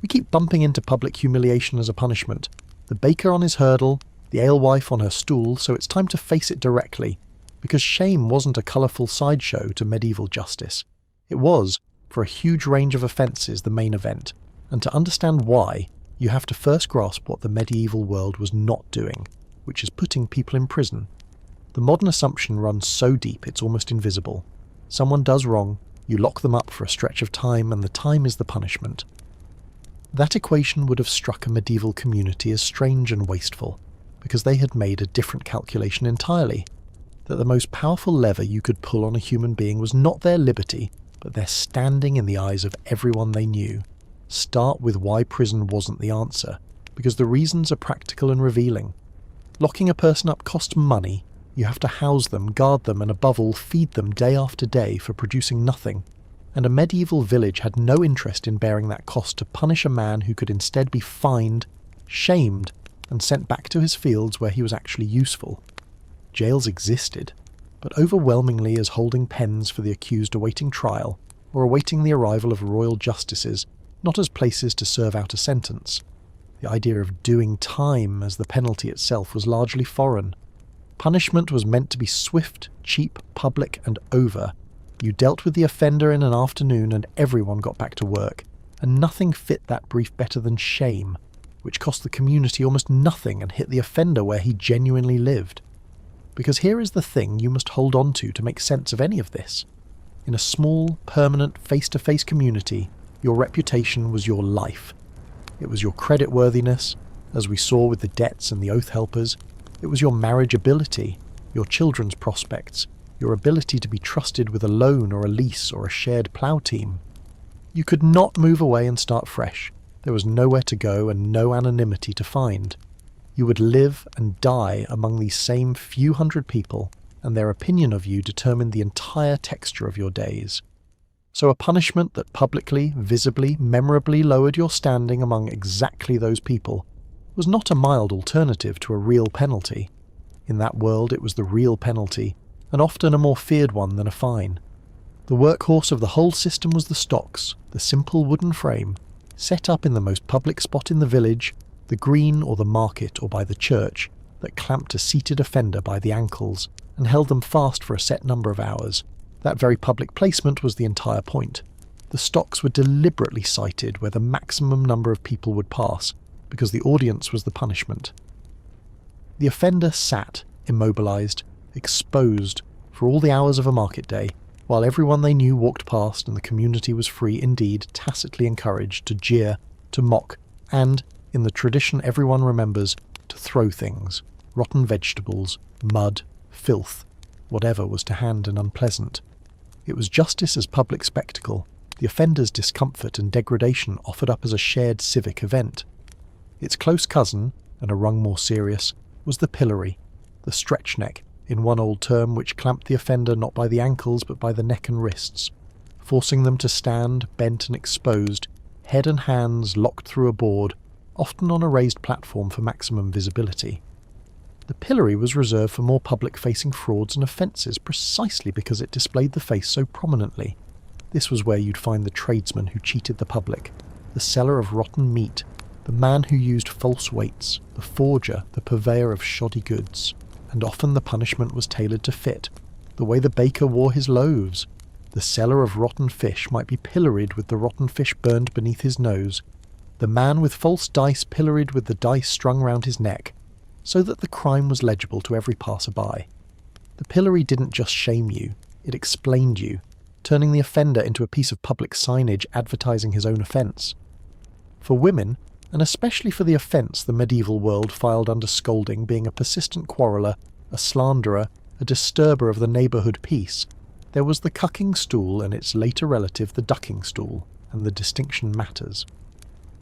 We keep bumping into public humiliation as a punishment. The baker on his hurdle, the alewife on her stool, so it's time to face it directly, because shame wasn't a colourful sideshow to medieval justice. It was, for a huge range of offences, the main event, and to understand why, you have to first grasp what the medieval world was not doing, which is putting people in prison. The modern assumption runs so deep it's almost invisible. Someone does wrong, you lock them up for a stretch of time, and the time is the punishment. That equation would have struck a medieval community as strange and wasteful, because they had made a different calculation entirely, that the most powerful lever you could pull on a human being was not their liberty, but their standing in the eyes of everyone they knew. Start with why prison wasn't the answer, because the reasons are practical and revealing. Locking a person up costs money. You have to house them, guard them, and above all feed them day after day for producing nothing. And a medieval village had no interest in bearing that cost to punish a man who could instead be fined, shamed, and sent back to his fields where he was actually useful. Jails existed, but overwhelmingly as holding pens for the accused awaiting trial, or awaiting the arrival of royal justices, not as places to serve out a sentence. The idea of doing time as the penalty itself was largely foreign. Punishment was meant to be swift, cheap, public, and over. You dealt with the offender in an afternoon and everyone got back to work, and nothing fit that brief better than shame, which cost the community almost nothing and hit the offender where he genuinely lived. Because here is the thing you must hold on to make sense of any of this. In a small, permanent, face-to-face community, your reputation was your life. It was your creditworthiness, as we saw with the debts and the oath helpers. It was your marriageability, your children's prospects, your ability to be trusted with a loan or a lease or a shared plough team. You could not move away and start fresh. There was nowhere to go and no anonymity to find. You would live and die among these same few hundred people, and their opinion of you determined the entire texture of your days. So a punishment that publicly, visibly, memorably lowered your standing among exactly those people was not a mild alternative to a real penalty. In that world it was the real penalty, and often a more feared one than a fine. The workhorse of the whole system was the stocks, the simple wooden frame, set up in the most public spot in the village, the green or the market or by the church, that clamped a seated offender by the ankles and held them fast for a set number of hours. That very public placement was the entire point. The stocks were deliberately sited where the maximum number of people would pass, because the audience was the punishment. The offender sat, immobilized, exposed, for all the hours of a market day, while everyone they knew walked past and the community was free, indeed tacitly encouraged, to jeer, to mock, and, in the tradition everyone remembers, to throw things, rotten vegetables, mud, filth, whatever was to hand and unpleasant. It was justice as public spectacle, the offender's discomfort and degradation offered up as a shared civic event. Its close cousin, and a rung more serious, was the pillory, the stretch neck, in one old term which clamped the offender not by the ankles but by the neck and wrists, forcing them to stand, bent and exposed, head and hands locked through a board, often on a raised platform for maximum visibility. The pillory was reserved for more public-facing frauds and offences precisely because it displayed the face so prominently. This was where you'd find the tradesman who cheated the public, the seller of rotten meat, the man who used false weights, the forger, the purveyor of shoddy goods. And often the punishment was tailored to fit, the way the baker wore his loaves. The seller of rotten fish might be pilloried with the rotten fish burned beneath his nose, the man with false dice pilloried with the dice strung round his neck, so that the crime was legible to every passer-by. The pillory didn't just shame you, it explained you, turning the offender into a piece of public signage advertising his own offence. For women, and especially for the offence the medieval world filed under scolding being a persistent quarreller, a slanderer, a disturber of the neighbourhood peace, there was the cucking stool and its later relative the ducking stool, and the distinction matters.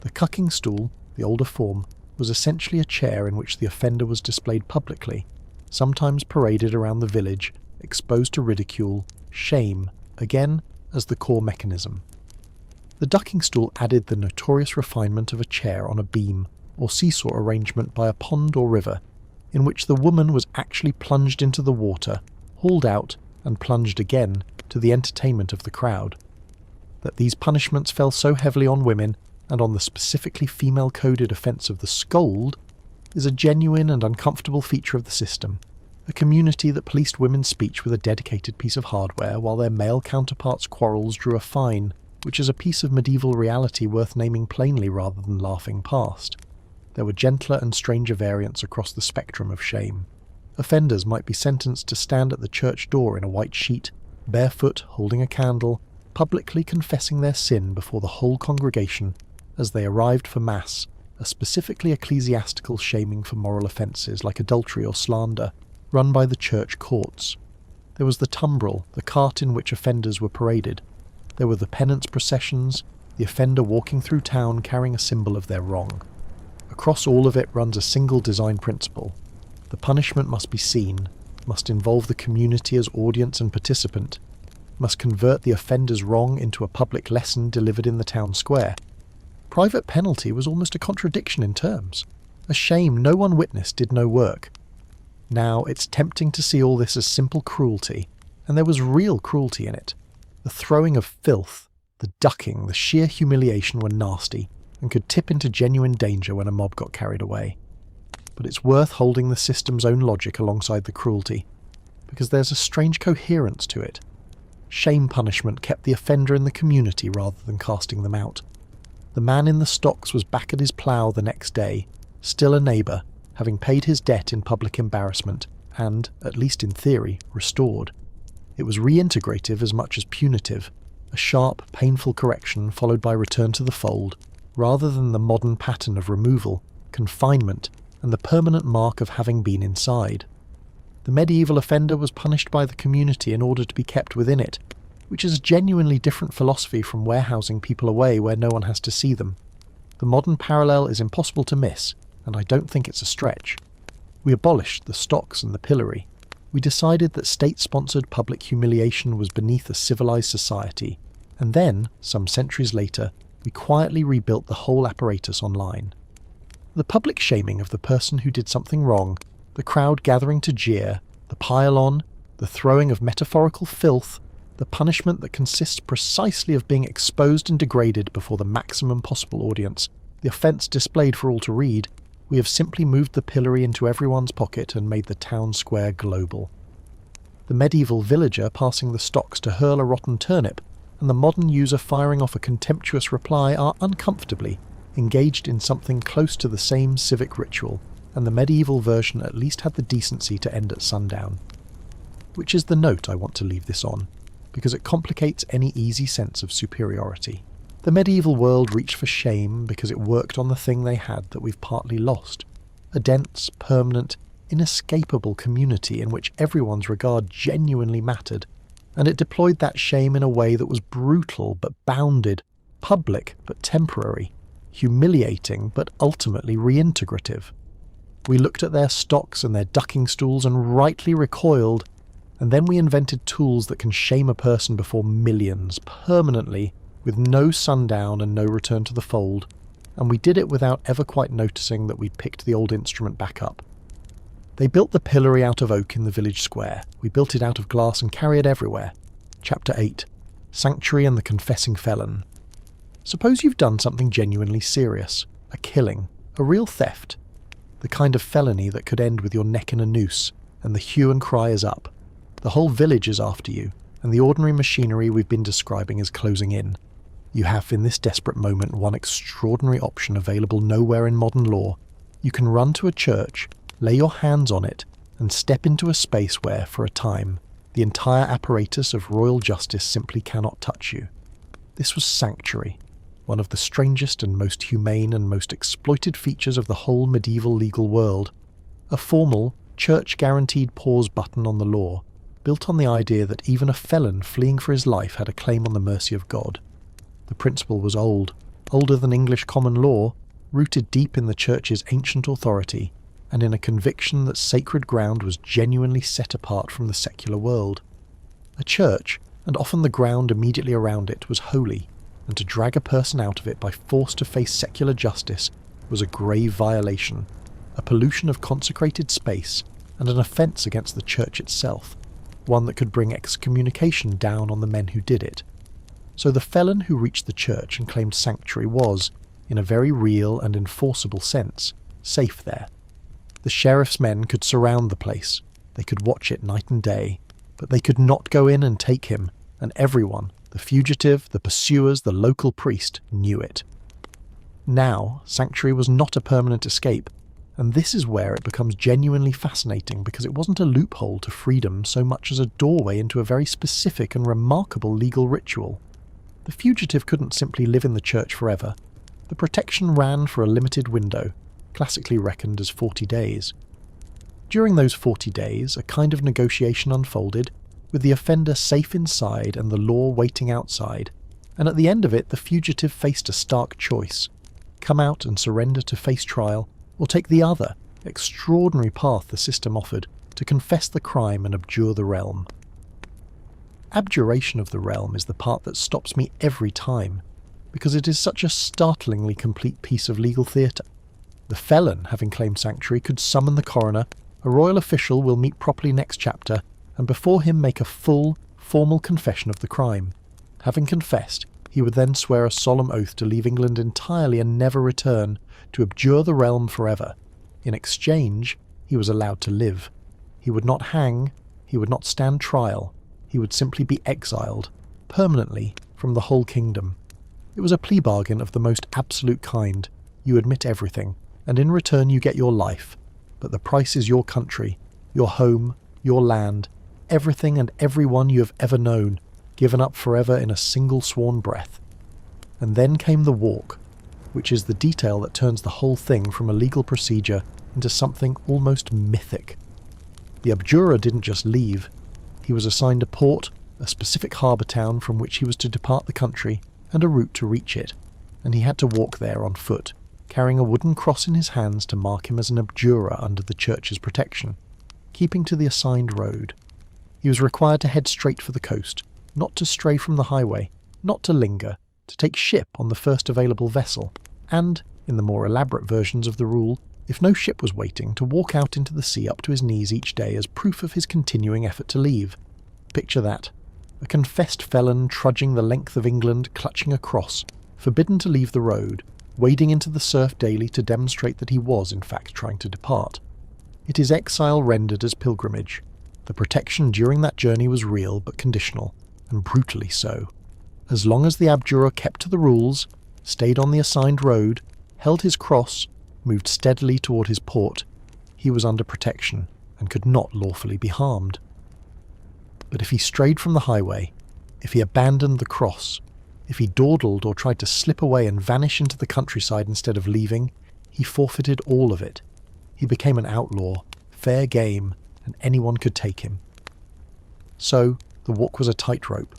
The cucking stool, the older form, was essentially a chair in which the offender was displayed publicly, sometimes paraded around the village, exposed to ridicule, shame, again as the core mechanism. The ducking stool added the notorious refinement of a chair on a beam or seesaw arrangement by a pond or river, in which the woman was actually plunged into the water, hauled out and plunged again to the entertainment of the crowd. That these punishments fell so heavily on women, and on the specifically female-coded offence of the scold, is a genuine and uncomfortable feature of the system, a community that policed women's speech with a dedicated piece of hardware while their male counterparts' quarrels drew a fine, which is a piece of medieval reality worth naming plainly rather than laughing past. There were gentler and stranger variants across the spectrum of shame. Offenders might be sentenced to stand at the church door in a white sheet, barefoot, holding a candle, publicly confessing their sin before the whole congregation as they arrived for Mass, a specifically ecclesiastical shaming for moral offences like adultery or slander, run by the church courts. There was the tumbrel, the cart in which offenders were paraded. There were the penance processions, the offender walking through town carrying a symbol of their wrong. Across all of it runs a single design principle. The punishment must be seen, must involve the community as audience and participant, must convert the offender's wrong into a public lesson delivered in the town square. Private penalty was almost a contradiction in terms. A shame no one witnessed did no work. Now it's tempting to see all this as simple cruelty, and there was real cruelty in it. The throwing of filth, the ducking, the sheer humiliation were nasty, and could tip into genuine danger when a mob got carried away. But it's worth holding the system's own logic alongside the cruelty, because there's a strange coherence to it. Shame punishment kept the offender in the community rather than casting them out. The man in the stocks was back at his plough the next day, still a neighbour, having paid his debt in public embarrassment, and, at least in theory, restored. It was reintegrative as much as punitive, a sharp, painful correction followed by return to the fold, rather than the modern pattern of removal, confinement, and the permanent mark of having been inside. The medieval offender was punished by the community in order to be kept within it, which is a genuinely different philosophy from warehousing people away where no one has to see them. The modern parallel is impossible to miss, and I don't think it's a stretch. We abolished the stocks and the pillory. We decided that state-sponsored public humiliation was beneath a civilized society, and then, some centuries later, we quietly rebuilt the whole apparatus online. The public shaming of the person who did something wrong, the crowd gathering to jeer, the pile-on, the throwing of metaphorical filth, the punishment that consists precisely of being exposed and degraded before the maximum possible audience, the offence displayed for all to read, we have simply moved the pillory into everyone's pocket and made the town square global. The medieval villager passing the stocks to hurl a rotten turnip, and the modern user firing off a contemptuous reply are uncomfortably engaged in something close to the same civic ritual, and the medieval version at least had the decency to end at sundown. Which is the note I want to leave this on, because it complicates any easy sense of superiority. The medieval world reached for shame because it worked on the thing they had that we've partly lost, a dense, permanent, inescapable community in which everyone's regard genuinely mattered, and it deployed that shame in a way that was brutal but bounded, public but temporary, humiliating but ultimately reintegrative. We looked at their stocks and their ducking stools and rightly recoiled, and then we invented tools that can shame a person before millions, permanently, with no sundown and no return to the fold, and we did it without ever quite noticing that we'd picked the old instrument back up. They built the pillory out of oak in the village square. We built it out of glass and carry it everywhere. Chapter 8. Sanctuary and the Confessing Felon. Suppose you've done something genuinely serious, a killing, a real theft, the kind of felony that could end with your neck in a noose, and the hue and cry is up. The whole village is after you, and the ordinary machinery we've been describing is closing in. You have in this desperate moment one extraordinary option available nowhere in modern law. You can run to a church, lay your hands on it, and step into a space where, for a time, the entire apparatus of royal justice simply cannot touch you. This was sanctuary, one of the strangest and most humane and most exploited features of the whole medieval legal world. A formal, church-guaranteed pause button on the law, built on the idea that even a felon fleeing for his life had a claim on the mercy of God. The principle was old, older than English common law, rooted deep in the church's ancient authority, and in a conviction that sacred ground was genuinely set apart from the secular world. A church, and often the ground immediately around it, was holy, and to drag a person out of it by force to face secular justice was a grave violation, a pollution of consecrated space, and an offence against the church itself. one that could bring excommunication down on the men who did it. So the felon who reached the church and claimed sanctuary was, in a very real and enforceable sense, safe there. The sheriff's men could surround the place, they could watch it night and day, but they could not go in and take him, and everyone, the fugitive, the pursuers, the local priest, knew it. Now, sanctuary was not a permanent escape, and this is where it becomes genuinely fascinating, because it wasn't a loophole to freedom so much as a doorway into a very specific and remarkable legal ritual. The fugitive couldn't simply live in the church forever. The protection ran for a limited window, classically reckoned as 40 days. During those 40 days, a kind of negotiation unfolded, with the offender safe inside and the law waiting outside, and at the end of it the fugitive faced a stark choice: come out and surrender to face trial, or take the other, extraordinary path the system offered, to confess the crime and abjure the realm. Abjuration of the realm is the part that stops me every time, because it is such a startlingly complete piece of legal theatre. The felon, having claimed sanctuary, could summon the coroner, a royal official will meet properly next chapter, and before him make a full, formal confession of the crime. Having confessed, he would then swear a solemn oath to leave England entirely and never return, to abjure the realm forever. In exchange, he was allowed to live. He would not hang, he would not stand trial, he would simply be exiled, permanently, from the whole kingdom. It was a plea bargain of the most absolute kind. You admit everything, and in return you get your life, but the price is your country, your home, your land, everything and everyone you have ever known, given up forever in a single sworn breath. And then came the walk, which is the detail that turns the whole thing from a legal procedure into something almost mythic. The abjurer didn't just leave. He was assigned a port, a specific harbour town from which he was to depart the country, and a route to reach it, and he had to walk there on foot, carrying a wooden cross in his hands to mark him as an abjurer under the church's protection, keeping to the assigned road. He was required to head straight for the coast, not to stray from the highway, not to linger, to take ship on the first available vessel, and, in the more elaborate versions of the rule, if no ship was waiting, to walk out into the sea up to his knees each day as proof of his continuing effort to leave. Picture that. A confessed felon trudging the length of England, clutching a cross, forbidden to leave the road, wading into the surf daily to demonstrate that he was in fact trying to depart. It is exile rendered as pilgrimage. The protection during that journey was real but conditional, and brutally so. As long as the abjurer kept to the rules, stayed on the assigned road, held his cross, moved steadily toward his port, he was under protection and could not lawfully be harmed. But if he strayed from the highway, if he abandoned the cross, if he dawdled or tried to slip away and vanish into the countryside instead of leaving, he forfeited all of it. He became an outlaw, fair game, and anyone could take him. So, the walk was a tightrope.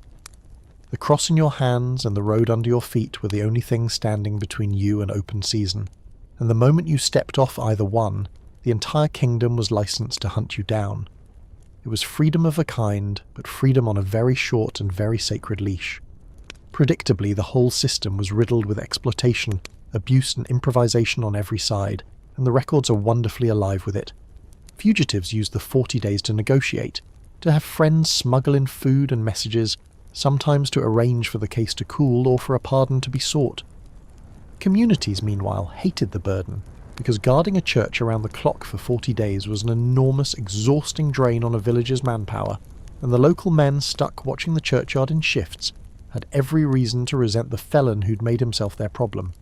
The cross in your hands and the road under your feet were the only things standing between you and open season, and the moment you stepped off either one, the entire kingdom was licensed to hunt you down. It was freedom of a kind, but freedom on a very short and very sacred leash. Predictably, the whole system was riddled with exploitation, abuse and improvisation on every side, and the records are wonderfully alive with it. Fugitives used the 40 days to negotiate, to have friends smuggle in food and messages, sometimes to arrange for the case to cool or for a pardon to be sought. Communities, meanwhile, hated the burden, because guarding a church around the clock for 40 days was an enormous, exhausting drain on a village's manpower, and the local men stuck watching the churchyard in shifts had every reason to resent the felon who'd made himself their problem.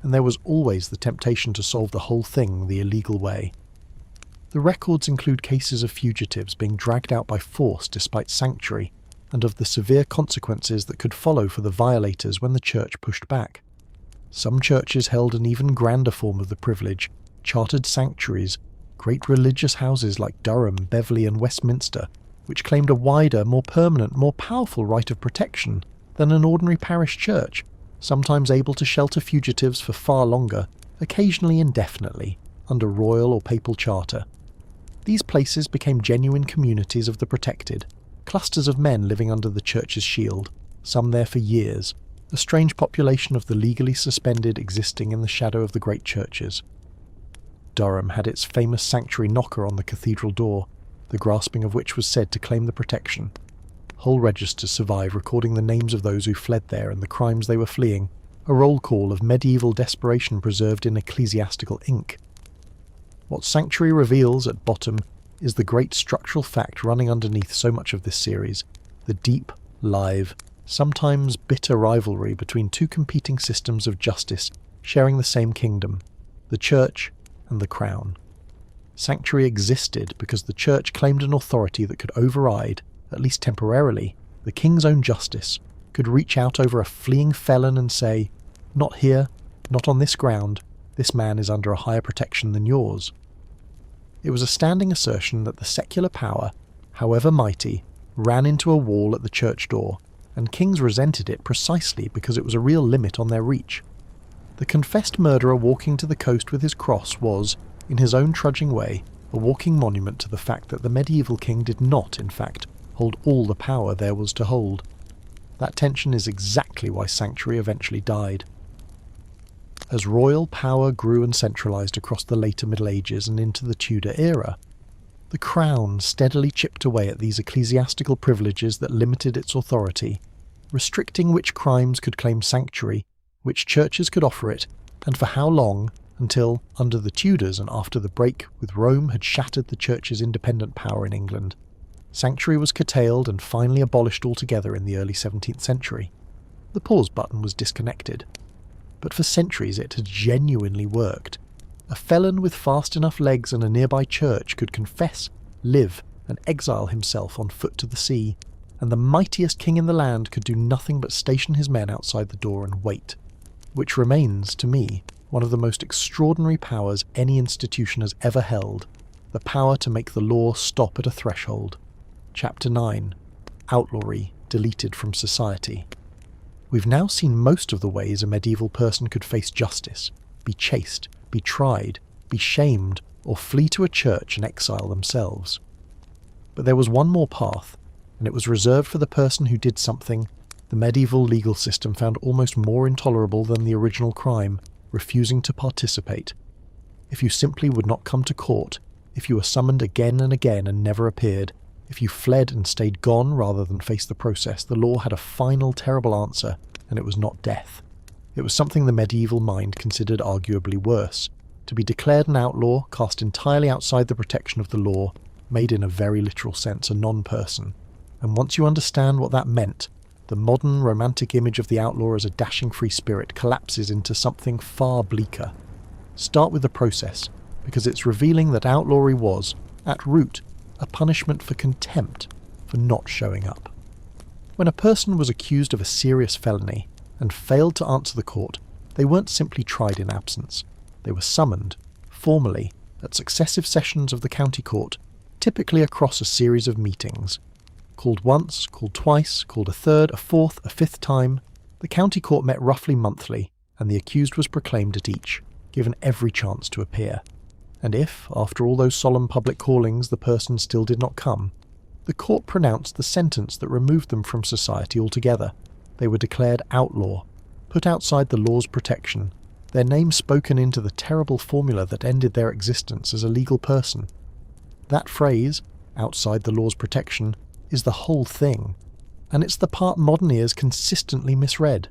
And there was always the temptation to solve the whole thing the illegal way. The records include cases of fugitives being dragged out by force despite sanctuary, and of the severe consequences that could follow for the violators when the church pushed back. Some churches held an even grander form of the privilege, chartered sanctuaries, great religious houses like Durham, Beverley and Westminster, which claimed a wider, more permanent, more powerful right of protection than an ordinary parish church, sometimes able to shelter fugitives for far longer, occasionally indefinitely, under royal or papal charter. These places became genuine communities of the protected, clusters of men living under the church's shield, some there for years, a strange population of the legally suspended existing in the shadow of the great churches. Durham had its famous sanctuary knocker on the cathedral door, the grasping of which was said to claim the protection. Whole registers survive recording the names of those who fled there and the crimes they were fleeing, a roll call of medieval desperation preserved in ecclesiastical ink. What Sanctuary reveals at bottom is the great structural fact running underneath so much of this series, the deep, live, sometimes bitter rivalry between two competing systems of justice sharing the same kingdom, the Church and the Crown. Sanctuary existed because the Church claimed an authority that could override, at least temporarily, the king's own justice, could reach out over a fleeing felon and say, "Not here, not on this ground, this man is under a higher protection than yours." It was a standing assertion that the secular power, however mighty, ran into a wall at the church door, and kings resented it precisely because it was a real limit on their reach. The confessed murderer walking to the coast with his cross was, in his own trudging way, a walking monument to the fact that the medieval king did not, in fact, hold all the power there was to hold. That tension is exactly why Sanctuary eventually died. As royal power grew and centralised across the later Middle Ages and into the Tudor era, the Crown steadily chipped away at these ecclesiastical privileges that limited its authority, restricting which crimes could claim sanctuary, which churches could offer it, and for how long, until, under the Tudors and after the break with Rome had shattered the Church's independent power in England, sanctuary was curtailed and finally abolished altogether in the early 17th century. The pause button was disconnected. But for centuries it had genuinely worked. A felon with fast enough legs and a nearby church could confess, live, and exile himself on foot to the sea, and the mightiest king in the land could do nothing but station his men outside the door and wait, which remains, to me, one of the most extraordinary powers any institution has ever held, the power to make the law stop at a threshold. Chapter 9. Outlawry deleted from society. We've now seen most of the ways a medieval person could face justice, be chased, be tried, be shamed, or flee to a church and exile themselves. But there was one more path, and it was reserved for the person who did something the medieval legal system found almost more intolerable than the original crime, refusing to participate. If you simply would not come to court, if you were summoned again and again and never appeared, if you fled and stayed gone rather than face the process, the law had a final terrible answer, and it was not death. It was something the medieval mind considered arguably worse. To be declared an outlaw, cast entirely outside the protection of the law, made in a very literal sense a non-person. And once you understand what that meant, the modern romantic image of the outlaw as a dashing free spirit collapses into something far bleaker. Start with the process, because it's revealing that outlawry was, at root, a punishment for contempt, for not showing up. When a person was accused of a serious felony and failed to answer the court, they weren't simply tried in absence. They were summoned, formally, at successive sessions of the county court, typically across a series of meetings. Called once, called twice, called a third, a fourth, a fifth time, the county court met roughly monthly, and the accused was proclaimed at each, given every chance to appear. And if, after all those solemn public callings, the person still did not come, the court pronounced the sentence that removed them from society altogether. They were declared outlaw, put outside the law's protection, their name spoken into the terrible formula that ended their existence as a legal person. That phrase, outside the law's protection, is the whole thing, and it's the part modern ears consistently misread.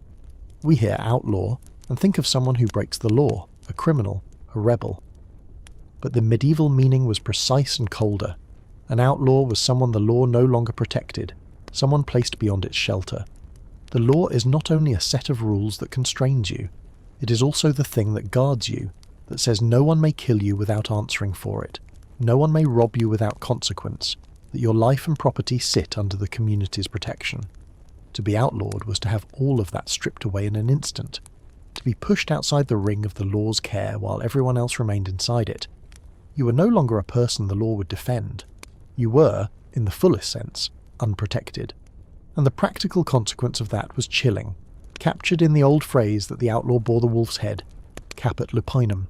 We hear outlaw and think of someone who breaks the law, a criminal, a rebel. But the medieval meaning was precise and colder. An outlaw was someone the law no longer protected, someone placed beyond its shelter. The law is not only a set of rules that constrains you, it is also the thing that guards you, that says no one may kill you without answering for it, no one may rob you without consequence, that your life and property sit under the community's protection. To be outlawed was to have all of that stripped away in an instant, to be pushed outside the ring of the law's care while everyone else remained inside it. You were no longer a person the law would defend. You were, in the fullest sense, unprotected. And the practical consequence of that was chilling, captured in the old phrase that the outlaw bore the wolf's head, caput lupinum.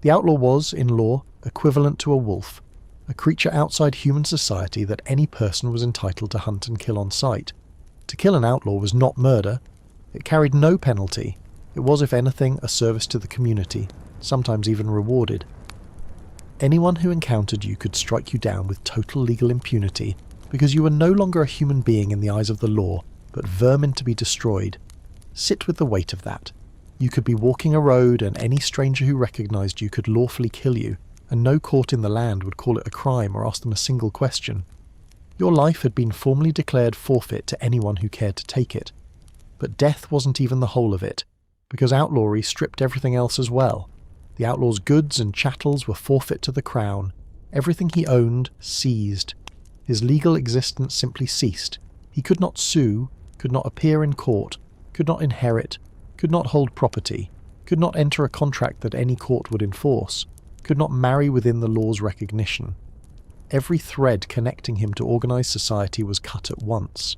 The outlaw was, in law, equivalent to a wolf, a creature outside human society that any person was entitled to hunt and kill on sight. To kill an outlaw was not murder. It carried no penalty. It was, if anything, a service to the community, sometimes even rewarded. Anyone who encountered you could strike you down with total legal impunity because you were no longer a human being in the eyes of the law, but vermin to be destroyed. Sit with the weight of that. You could be walking a road and any stranger who recognised you could lawfully kill you, and no court in the land would call it a crime or ask them a single question. Your life had been formally declared forfeit to anyone who cared to take it. But death wasn't even the whole of it, because outlawry stripped everything else as well. The outlaw's goods and chattels were forfeit to the crown. Everything he owned, seized. His legal existence simply ceased. He could not sue, could not appear in court, could not inherit, could not hold property, could not enter a contract that any court would enforce, could not marry within the law's recognition. Every thread connecting him to organised society was cut at once.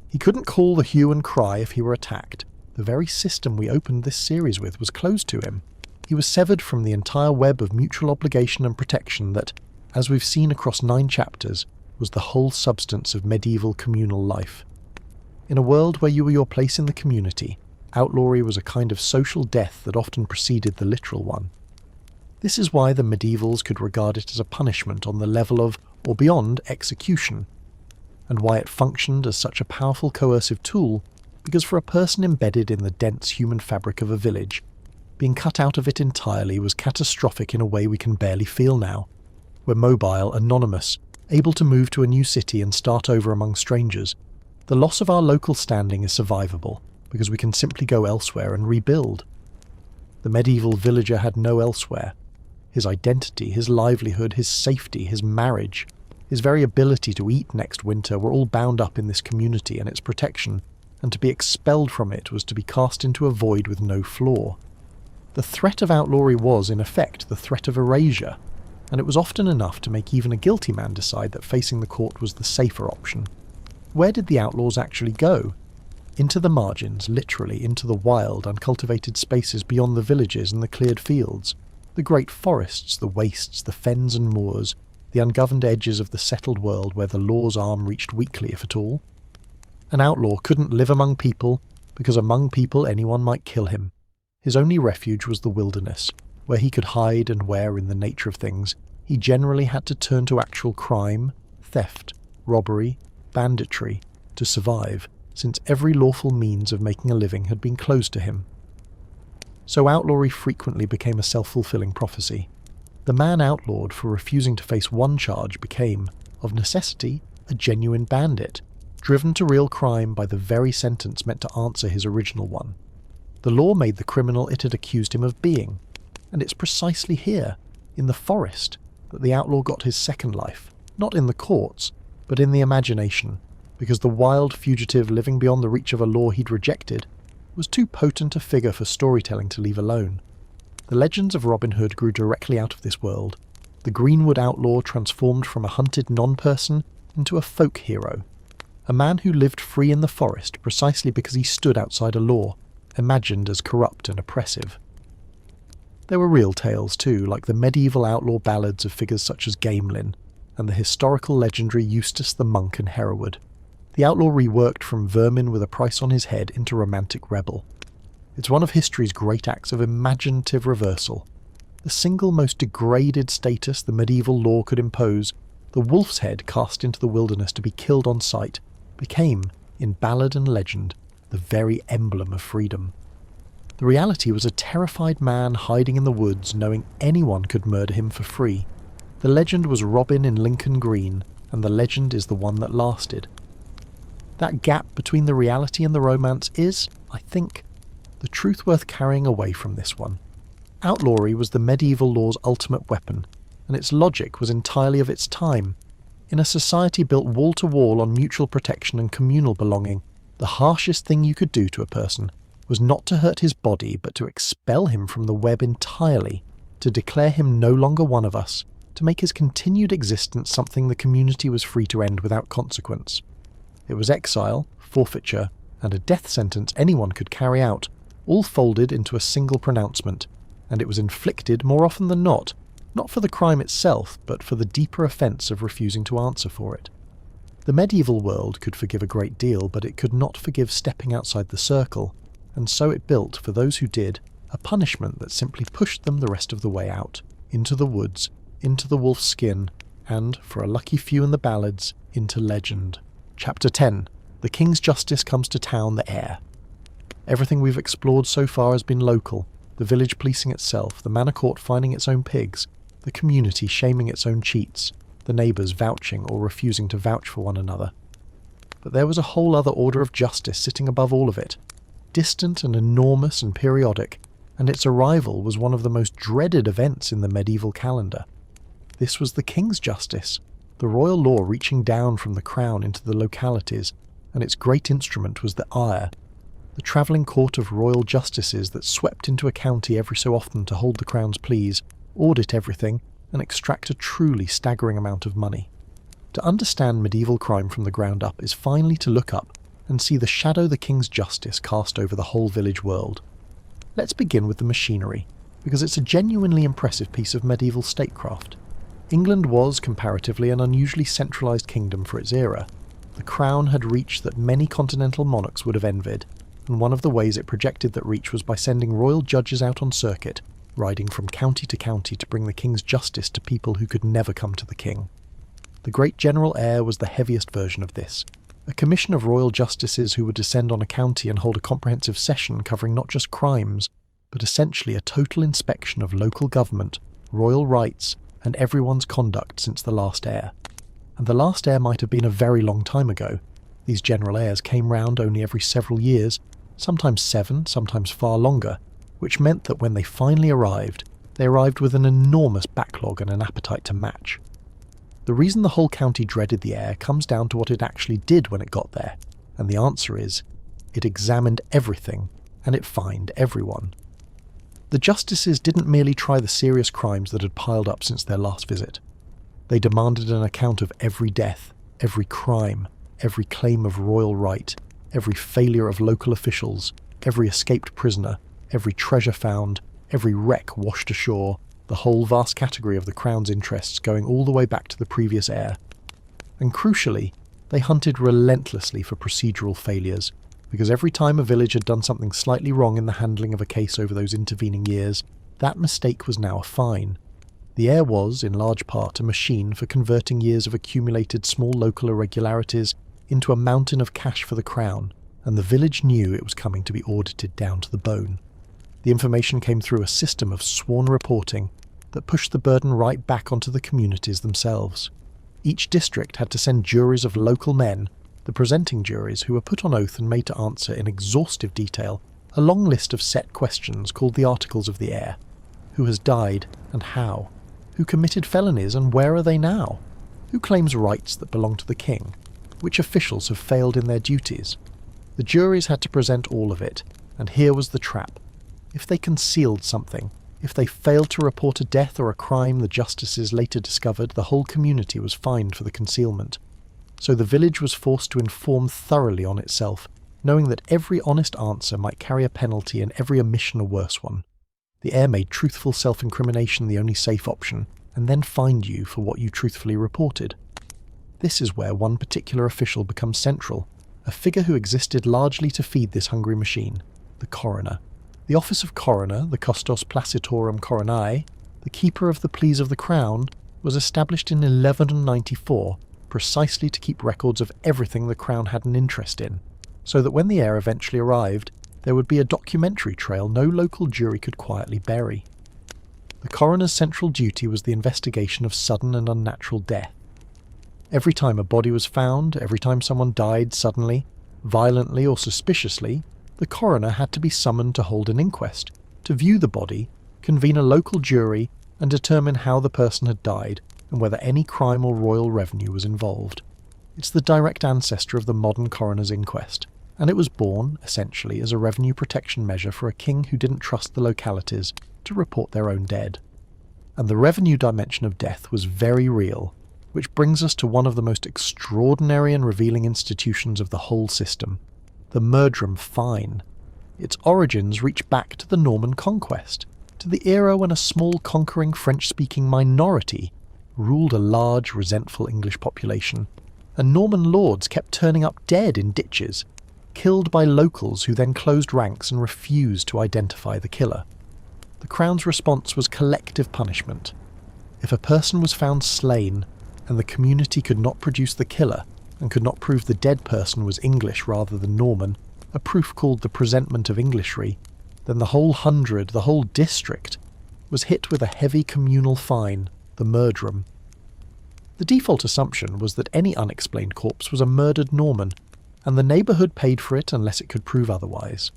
He couldn't call the hue and cry if he were attacked. The very system we opened this series with was closed to him. He was severed from the entire web of mutual obligation and protection that, as we've seen across 9 chapters, was the whole substance of medieval communal life. In a world where you were your place in the community, outlawry was a kind of social death that often preceded the literal one. This is why the medievals could regard it as a punishment on the level of, or beyond, execution, and why it functioned as such a powerful coercive tool, because for a person embedded in the dense human fabric of a village, being cut out of it entirely was catastrophic in a way we can barely feel now. We're mobile, anonymous, able to move to a new city and start over among strangers. The loss of our local standing is survivable, because we can simply go elsewhere and rebuild. The medieval villager had no elsewhere. His identity, his livelihood, his safety, his marriage, his very ability to eat next winter were all bound up in this community and its protection, and to be expelled from it was to be cast into a void with no floor. The threat of outlawry was, in effect, the threat of erasure, and it was often enough to make even a guilty man decide that facing the court was the safer option. Where did the outlaws actually go? Into the margins, literally, into the wild, uncultivated spaces beyond the villages and the cleared fields, the great forests, the wastes, the fens and moors, the ungoverned edges of the settled world where the law's arm reached weakly, if at all. An outlaw couldn't live among people, because among people anyone might kill him. His only refuge was the wilderness, where he could hide and where, in the nature of things, he generally had to turn to actual crime, theft, robbery, banditry, to survive, since every lawful means of making a living had been closed to him. So outlawry frequently became a self-fulfilling prophecy. The man outlawed for refusing to face one charge became, of necessity, a genuine bandit, driven to real crime by the very sentence meant to answer his original one. The law made the criminal it had accused him of being, and it's precisely here, in the forest, that the outlaw got his second life, not in the courts, but in the imagination, because the wild fugitive living beyond the reach of a law he'd rejected was too potent a figure for storytelling to leave alone. The legends of Robin Hood grew directly out of this world. The Greenwood outlaw transformed from a hunted non-person into a folk hero, a man who lived free in the forest precisely because he stood outside a law, imagined as corrupt and oppressive. There were real tales too, like the medieval outlaw ballads of figures such as Gamelin, and the historical legendary Eustace the Monk and Hereward. The outlaw reworked from vermin with a price on his head into romantic rebel. It's one of history's great acts of imaginative reversal. The single most degraded status the medieval law could impose, the wolf's head cast into the wilderness to be killed on sight, became, in ballad and legend, the very emblem of freedom. The reality was a terrified man hiding in the woods knowing anyone could murder him for free. The legend was Robin in Lincoln Green, and the legend is the one that lasted. That gap between the reality and the romance is, I think, the truth worth carrying away from this one. Outlawry was the medieval law's ultimate weapon, and its logic was entirely of its time. In a society built wall to wall on mutual protection and communal belonging, the harshest thing you could do to a person was not to hurt his body but to expel him from the web entirely, to declare him no longer one of us, to make his continued existence something the community was free to end without consequence. It was exile, forfeiture, and a death sentence anyone could carry out, all folded into a single pronouncement, and it was inflicted more often than not for the crime itself, but for the deeper offence of refusing to answer for it. The medieval world could forgive a great deal, but it could not forgive stepping outside the circle, and so it built, for those who did, a punishment that simply pushed them the rest of the way out, into the woods, into the wolf's skin, and, for a lucky few in the ballads, into legend. Chapter 10. The King's Justice Comes to Town the Heir. Everything we've explored so far has been local, the village policing itself, the manor court finding its own pigs, the community shaming its own cheats, the neighbours vouching or refusing to vouch for one another. But there was a whole other order of justice sitting above all of it, distant and enormous and periodic, and its arrival was one of the most dreaded events in the medieval calendar. This was the King's Justice, the royal law reaching down from the crown into the localities, and its great instrument was the Eyre, the travelling court of royal justices that swept into a county every so often to hold the crown's pleas, audit everything, and extract a truly staggering amount of money. To understand medieval crime from the ground up is finally to look up and see the shadow the King's Justice cast over the whole village world. Let's begin with the machinery, because it's a genuinely impressive piece of medieval statecraft. England was, comparatively, an unusually centralised kingdom for its era. The crown had reach that many continental monarchs would have envied, and one of the ways it projected that reach was by sending royal judges out on circuit, riding from county to county to bring the King's justice to people who could never come to the King. The Great General Eyre was the heaviest version of this, a commission of royal justices who would descend on a county and hold a comprehensive session covering not just crimes, but essentially a total inspection of local government, royal rights, and everyone's conduct since the last heir. And the last heir might have been a very long time ago. These general heirs came round only every several years, sometimes 7, sometimes far longer, which meant that when they finally arrived, they arrived with an enormous backlog and an appetite to match. The reason the whole county dreaded the heir comes down to what it actually did when it got there, and the answer is, it examined everything, and it fined everyone. The justices didn't merely try the serious crimes that had piled up since their last visit. They demanded an account of every death, every crime, every claim of royal right, every failure of local officials, every escaped prisoner, every treasure found, every wreck washed ashore, the whole vast category of the Crown's interests going all the way back to the previous heir. And crucially, they hunted relentlessly for procedural failures, because every time a village had done something slightly wrong in the handling of a case over those intervening years, that mistake was now a fine. The heir was, in large part, a machine for converting years of accumulated small local irregularities into a mountain of cash for the Crown, and the village knew it was coming to be audited down to the bone. The information came through a system of sworn reporting that pushed the burden right back onto the communities themselves. Each district had to send juries of local men, the presenting juries, who were put on oath and made to answer in exhaustive detail a long list of set questions called the Articles of the Heir. Who has died, and how? Who committed felonies, and where are they now? Who claims rights that belong to the King? Which officials have failed in their duties? The juries had to present all of it, and here was the trap. If they concealed something, if they failed to report a death or a crime the justices later discovered, the whole community was fined for the concealment. So the village was forced to inform thoroughly on itself, knowing that every honest answer might carry a penalty and every omission a worse one. The heir made truthful self-incrimination the only safe option, and then fined you for what you truthfully reported. This is where one particular official becomes central, a figure who existed largely to feed this hungry machine, the coroner. The office of coroner, the Custos Placitorum Coronae, the keeper of the pleas of the crown, was established in 1194, precisely to keep records of everything the crown had an interest in, so that when the heir eventually arrived, there would be a documentary trail no local jury could quietly bury. The coroner's central duty was the investigation of sudden and unnatural death. Every time a body was found, every time someone died suddenly, violently or suspiciously, the coroner had to be summoned to hold an inquest, to view the body, convene a local jury, and determine how the person had died and whether any crime or royal revenue was involved. It's the direct ancestor of the modern coroner's inquest, and it was born, essentially, as a revenue protection measure for a king who didn't trust the localities to report their own dead. And the revenue dimension of death was very real, which brings us to one of the most extraordinary and revealing institutions of the whole system, the murdrum fine. Its origins reach back to the Norman conquest, to the era when a small conquering French-speaking minority ruled a large, resentful English population, and Norman lords kept turning up dead in ditches, killed by locals who then closed ranks and refused to identify the killer. The Crown's response was collective punishment. If a person was found slain, and the community could not produce the killer, and could not prove the dead person was English rather than Norman, a proof called the presentment of Englishry, then the whole hundred, the whole district, was hit with a heavy communal fine, the murderum. The default assumption was that any unexplained corpse was a murdered Norman, and the neighbourhood paid for it unless it could prove otherwise.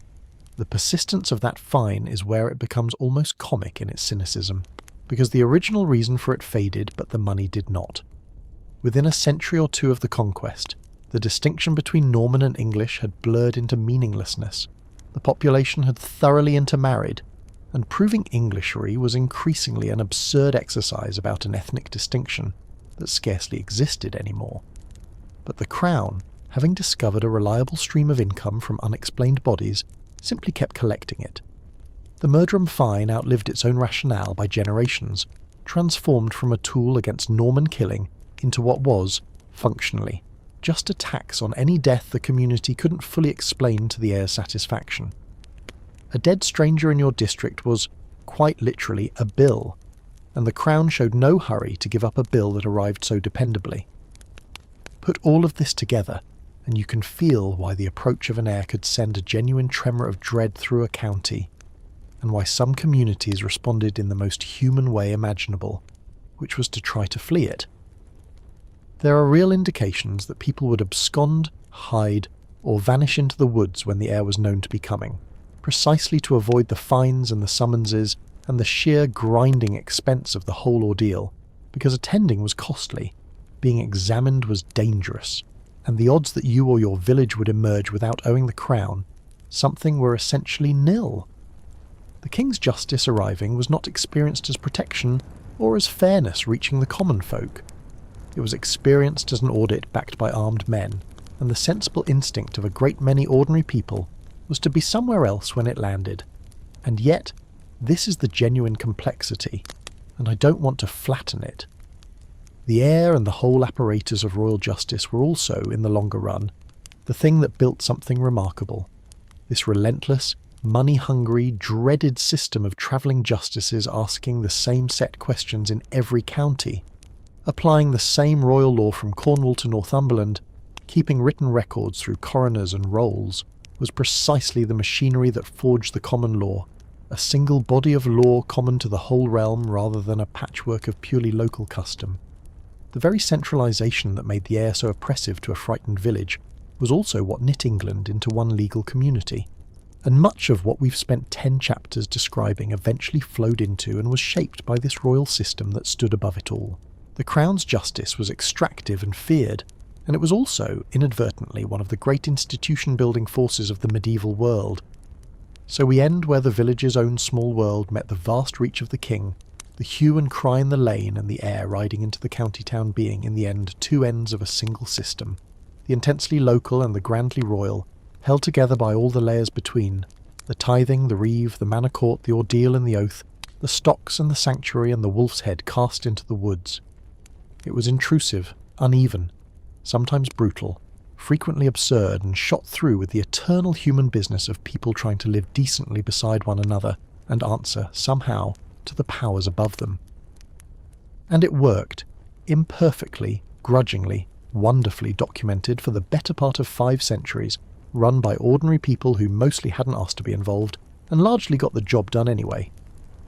The persistence of that fine is where it becomes almost comic in its cynicism, because the original reason for it faded but the money did not. Within a century or two of the conquest, the distinction between Norman and English had blurred into meaninglessness. The population had thoroughly intermarried, and proving Englishry was increasingly an absurd exercise about an ethnic distinction that scarcely existed anymore. But the Crown, having discovered a reliable stream of income from unexplained bodies, simply kept collecting it. The murderum fine outlived its own rationale by generations, transformed from a tool against Norman killing into what was, functionally, just a tax on any death the community couldn't fully explain to the heir's satisfaction. A dead stranger in your district was, quite literally, a bill, and the Crown showed no hurry to give up a bill that arrived so dependably. Put all of this together, and you can feel why the approach of an heir could send a genuine tremor of dread through a county, and why some communities responded in the most human way imaginable, which was to try to flee it. There are real indications that people would abscond, hide, or vanish into the woods when the heir was known to be coming, precisely to avoid the fines and the summonses and the sheer grinding expense of the whole ordeal, because attending was costly, being examined was dangerous, and the odds that you or your village would emerge without owing the Crown something were essentially nil. The King's justice arriving was not experienced as protection or as fairness reaching the common folk. It was experienced as an audit backed by armed men, and the sensible instinct of a great many ordinary people was to be somewhere else when it landed. And yet, this is the genuine complexity, and I don't want to flatten it. The heir and the whole apparatus of royal justice were also, in the longer run, the thing that built something remarkable. This relentless, money-hungry, dreaded system of travelling justices asking the same set questions in every county, applying the same royal law from Cornwall to Northumberland, keeping written records through coroners and rolls, was precisely the machinery that forged the common law, a single body of law common to the whole realm rather than a patchwork of purely local custom. The very centralisation that made the heir so oppressive to a frightened village was also what knit England into one legal community, and much of what we've spent 10 chapters describing eventually flowed into and was shaped by this royal system that stood above it all. The Crown's justice was extractive and feared, and it was also, inadvertently, one of the great institution-building forces of the medieval world. So we end where the village's own small world met the vast reach of the king, the hue and cry in the lane and the heir riding into the county town being, in the end, two ends of a single system, the intensely local and the grandly royal, held together by all the layers between, the tithing, the reeve, the manor court, the ordeal and the oath, the stocks and the sanctuary and the wolf's head cast into the woods. It was intrusive, uneven, sometimes brutal, frequently absurd, and shot through with the eternal human business of people trying to live decently beside one another and answer, somehow, to the powers above them. And it worked, imperfectly, grudgingly, wonderfully documented for the better part of 5 centuries, run by ordinary people who mostly hadn't asked to be involved, and largely got the job done anyway.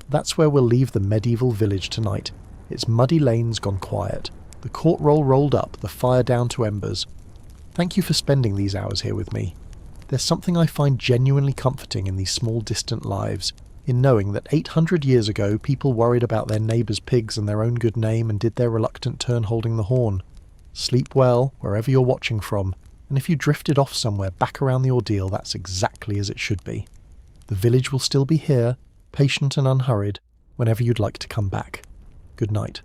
That's where we'll leave the medieval village tonight, its muddy lanes gone quiet, the court roll rolled up, the fire down to embers. Thank you for spending these hours here with me. There's something I find genuinely comforting in these small distant lives, in knowing that 800 years ago people worried about their neighbours' pigs and their own good name and did their reluctant turn holding the horn. Sleep well, wherever you're watching from, and if you drifted off somewhere back around the ordeal, that's exactly as it should be. The village will still be here, patient and unhurried, whenever you'd like to come back. Good night.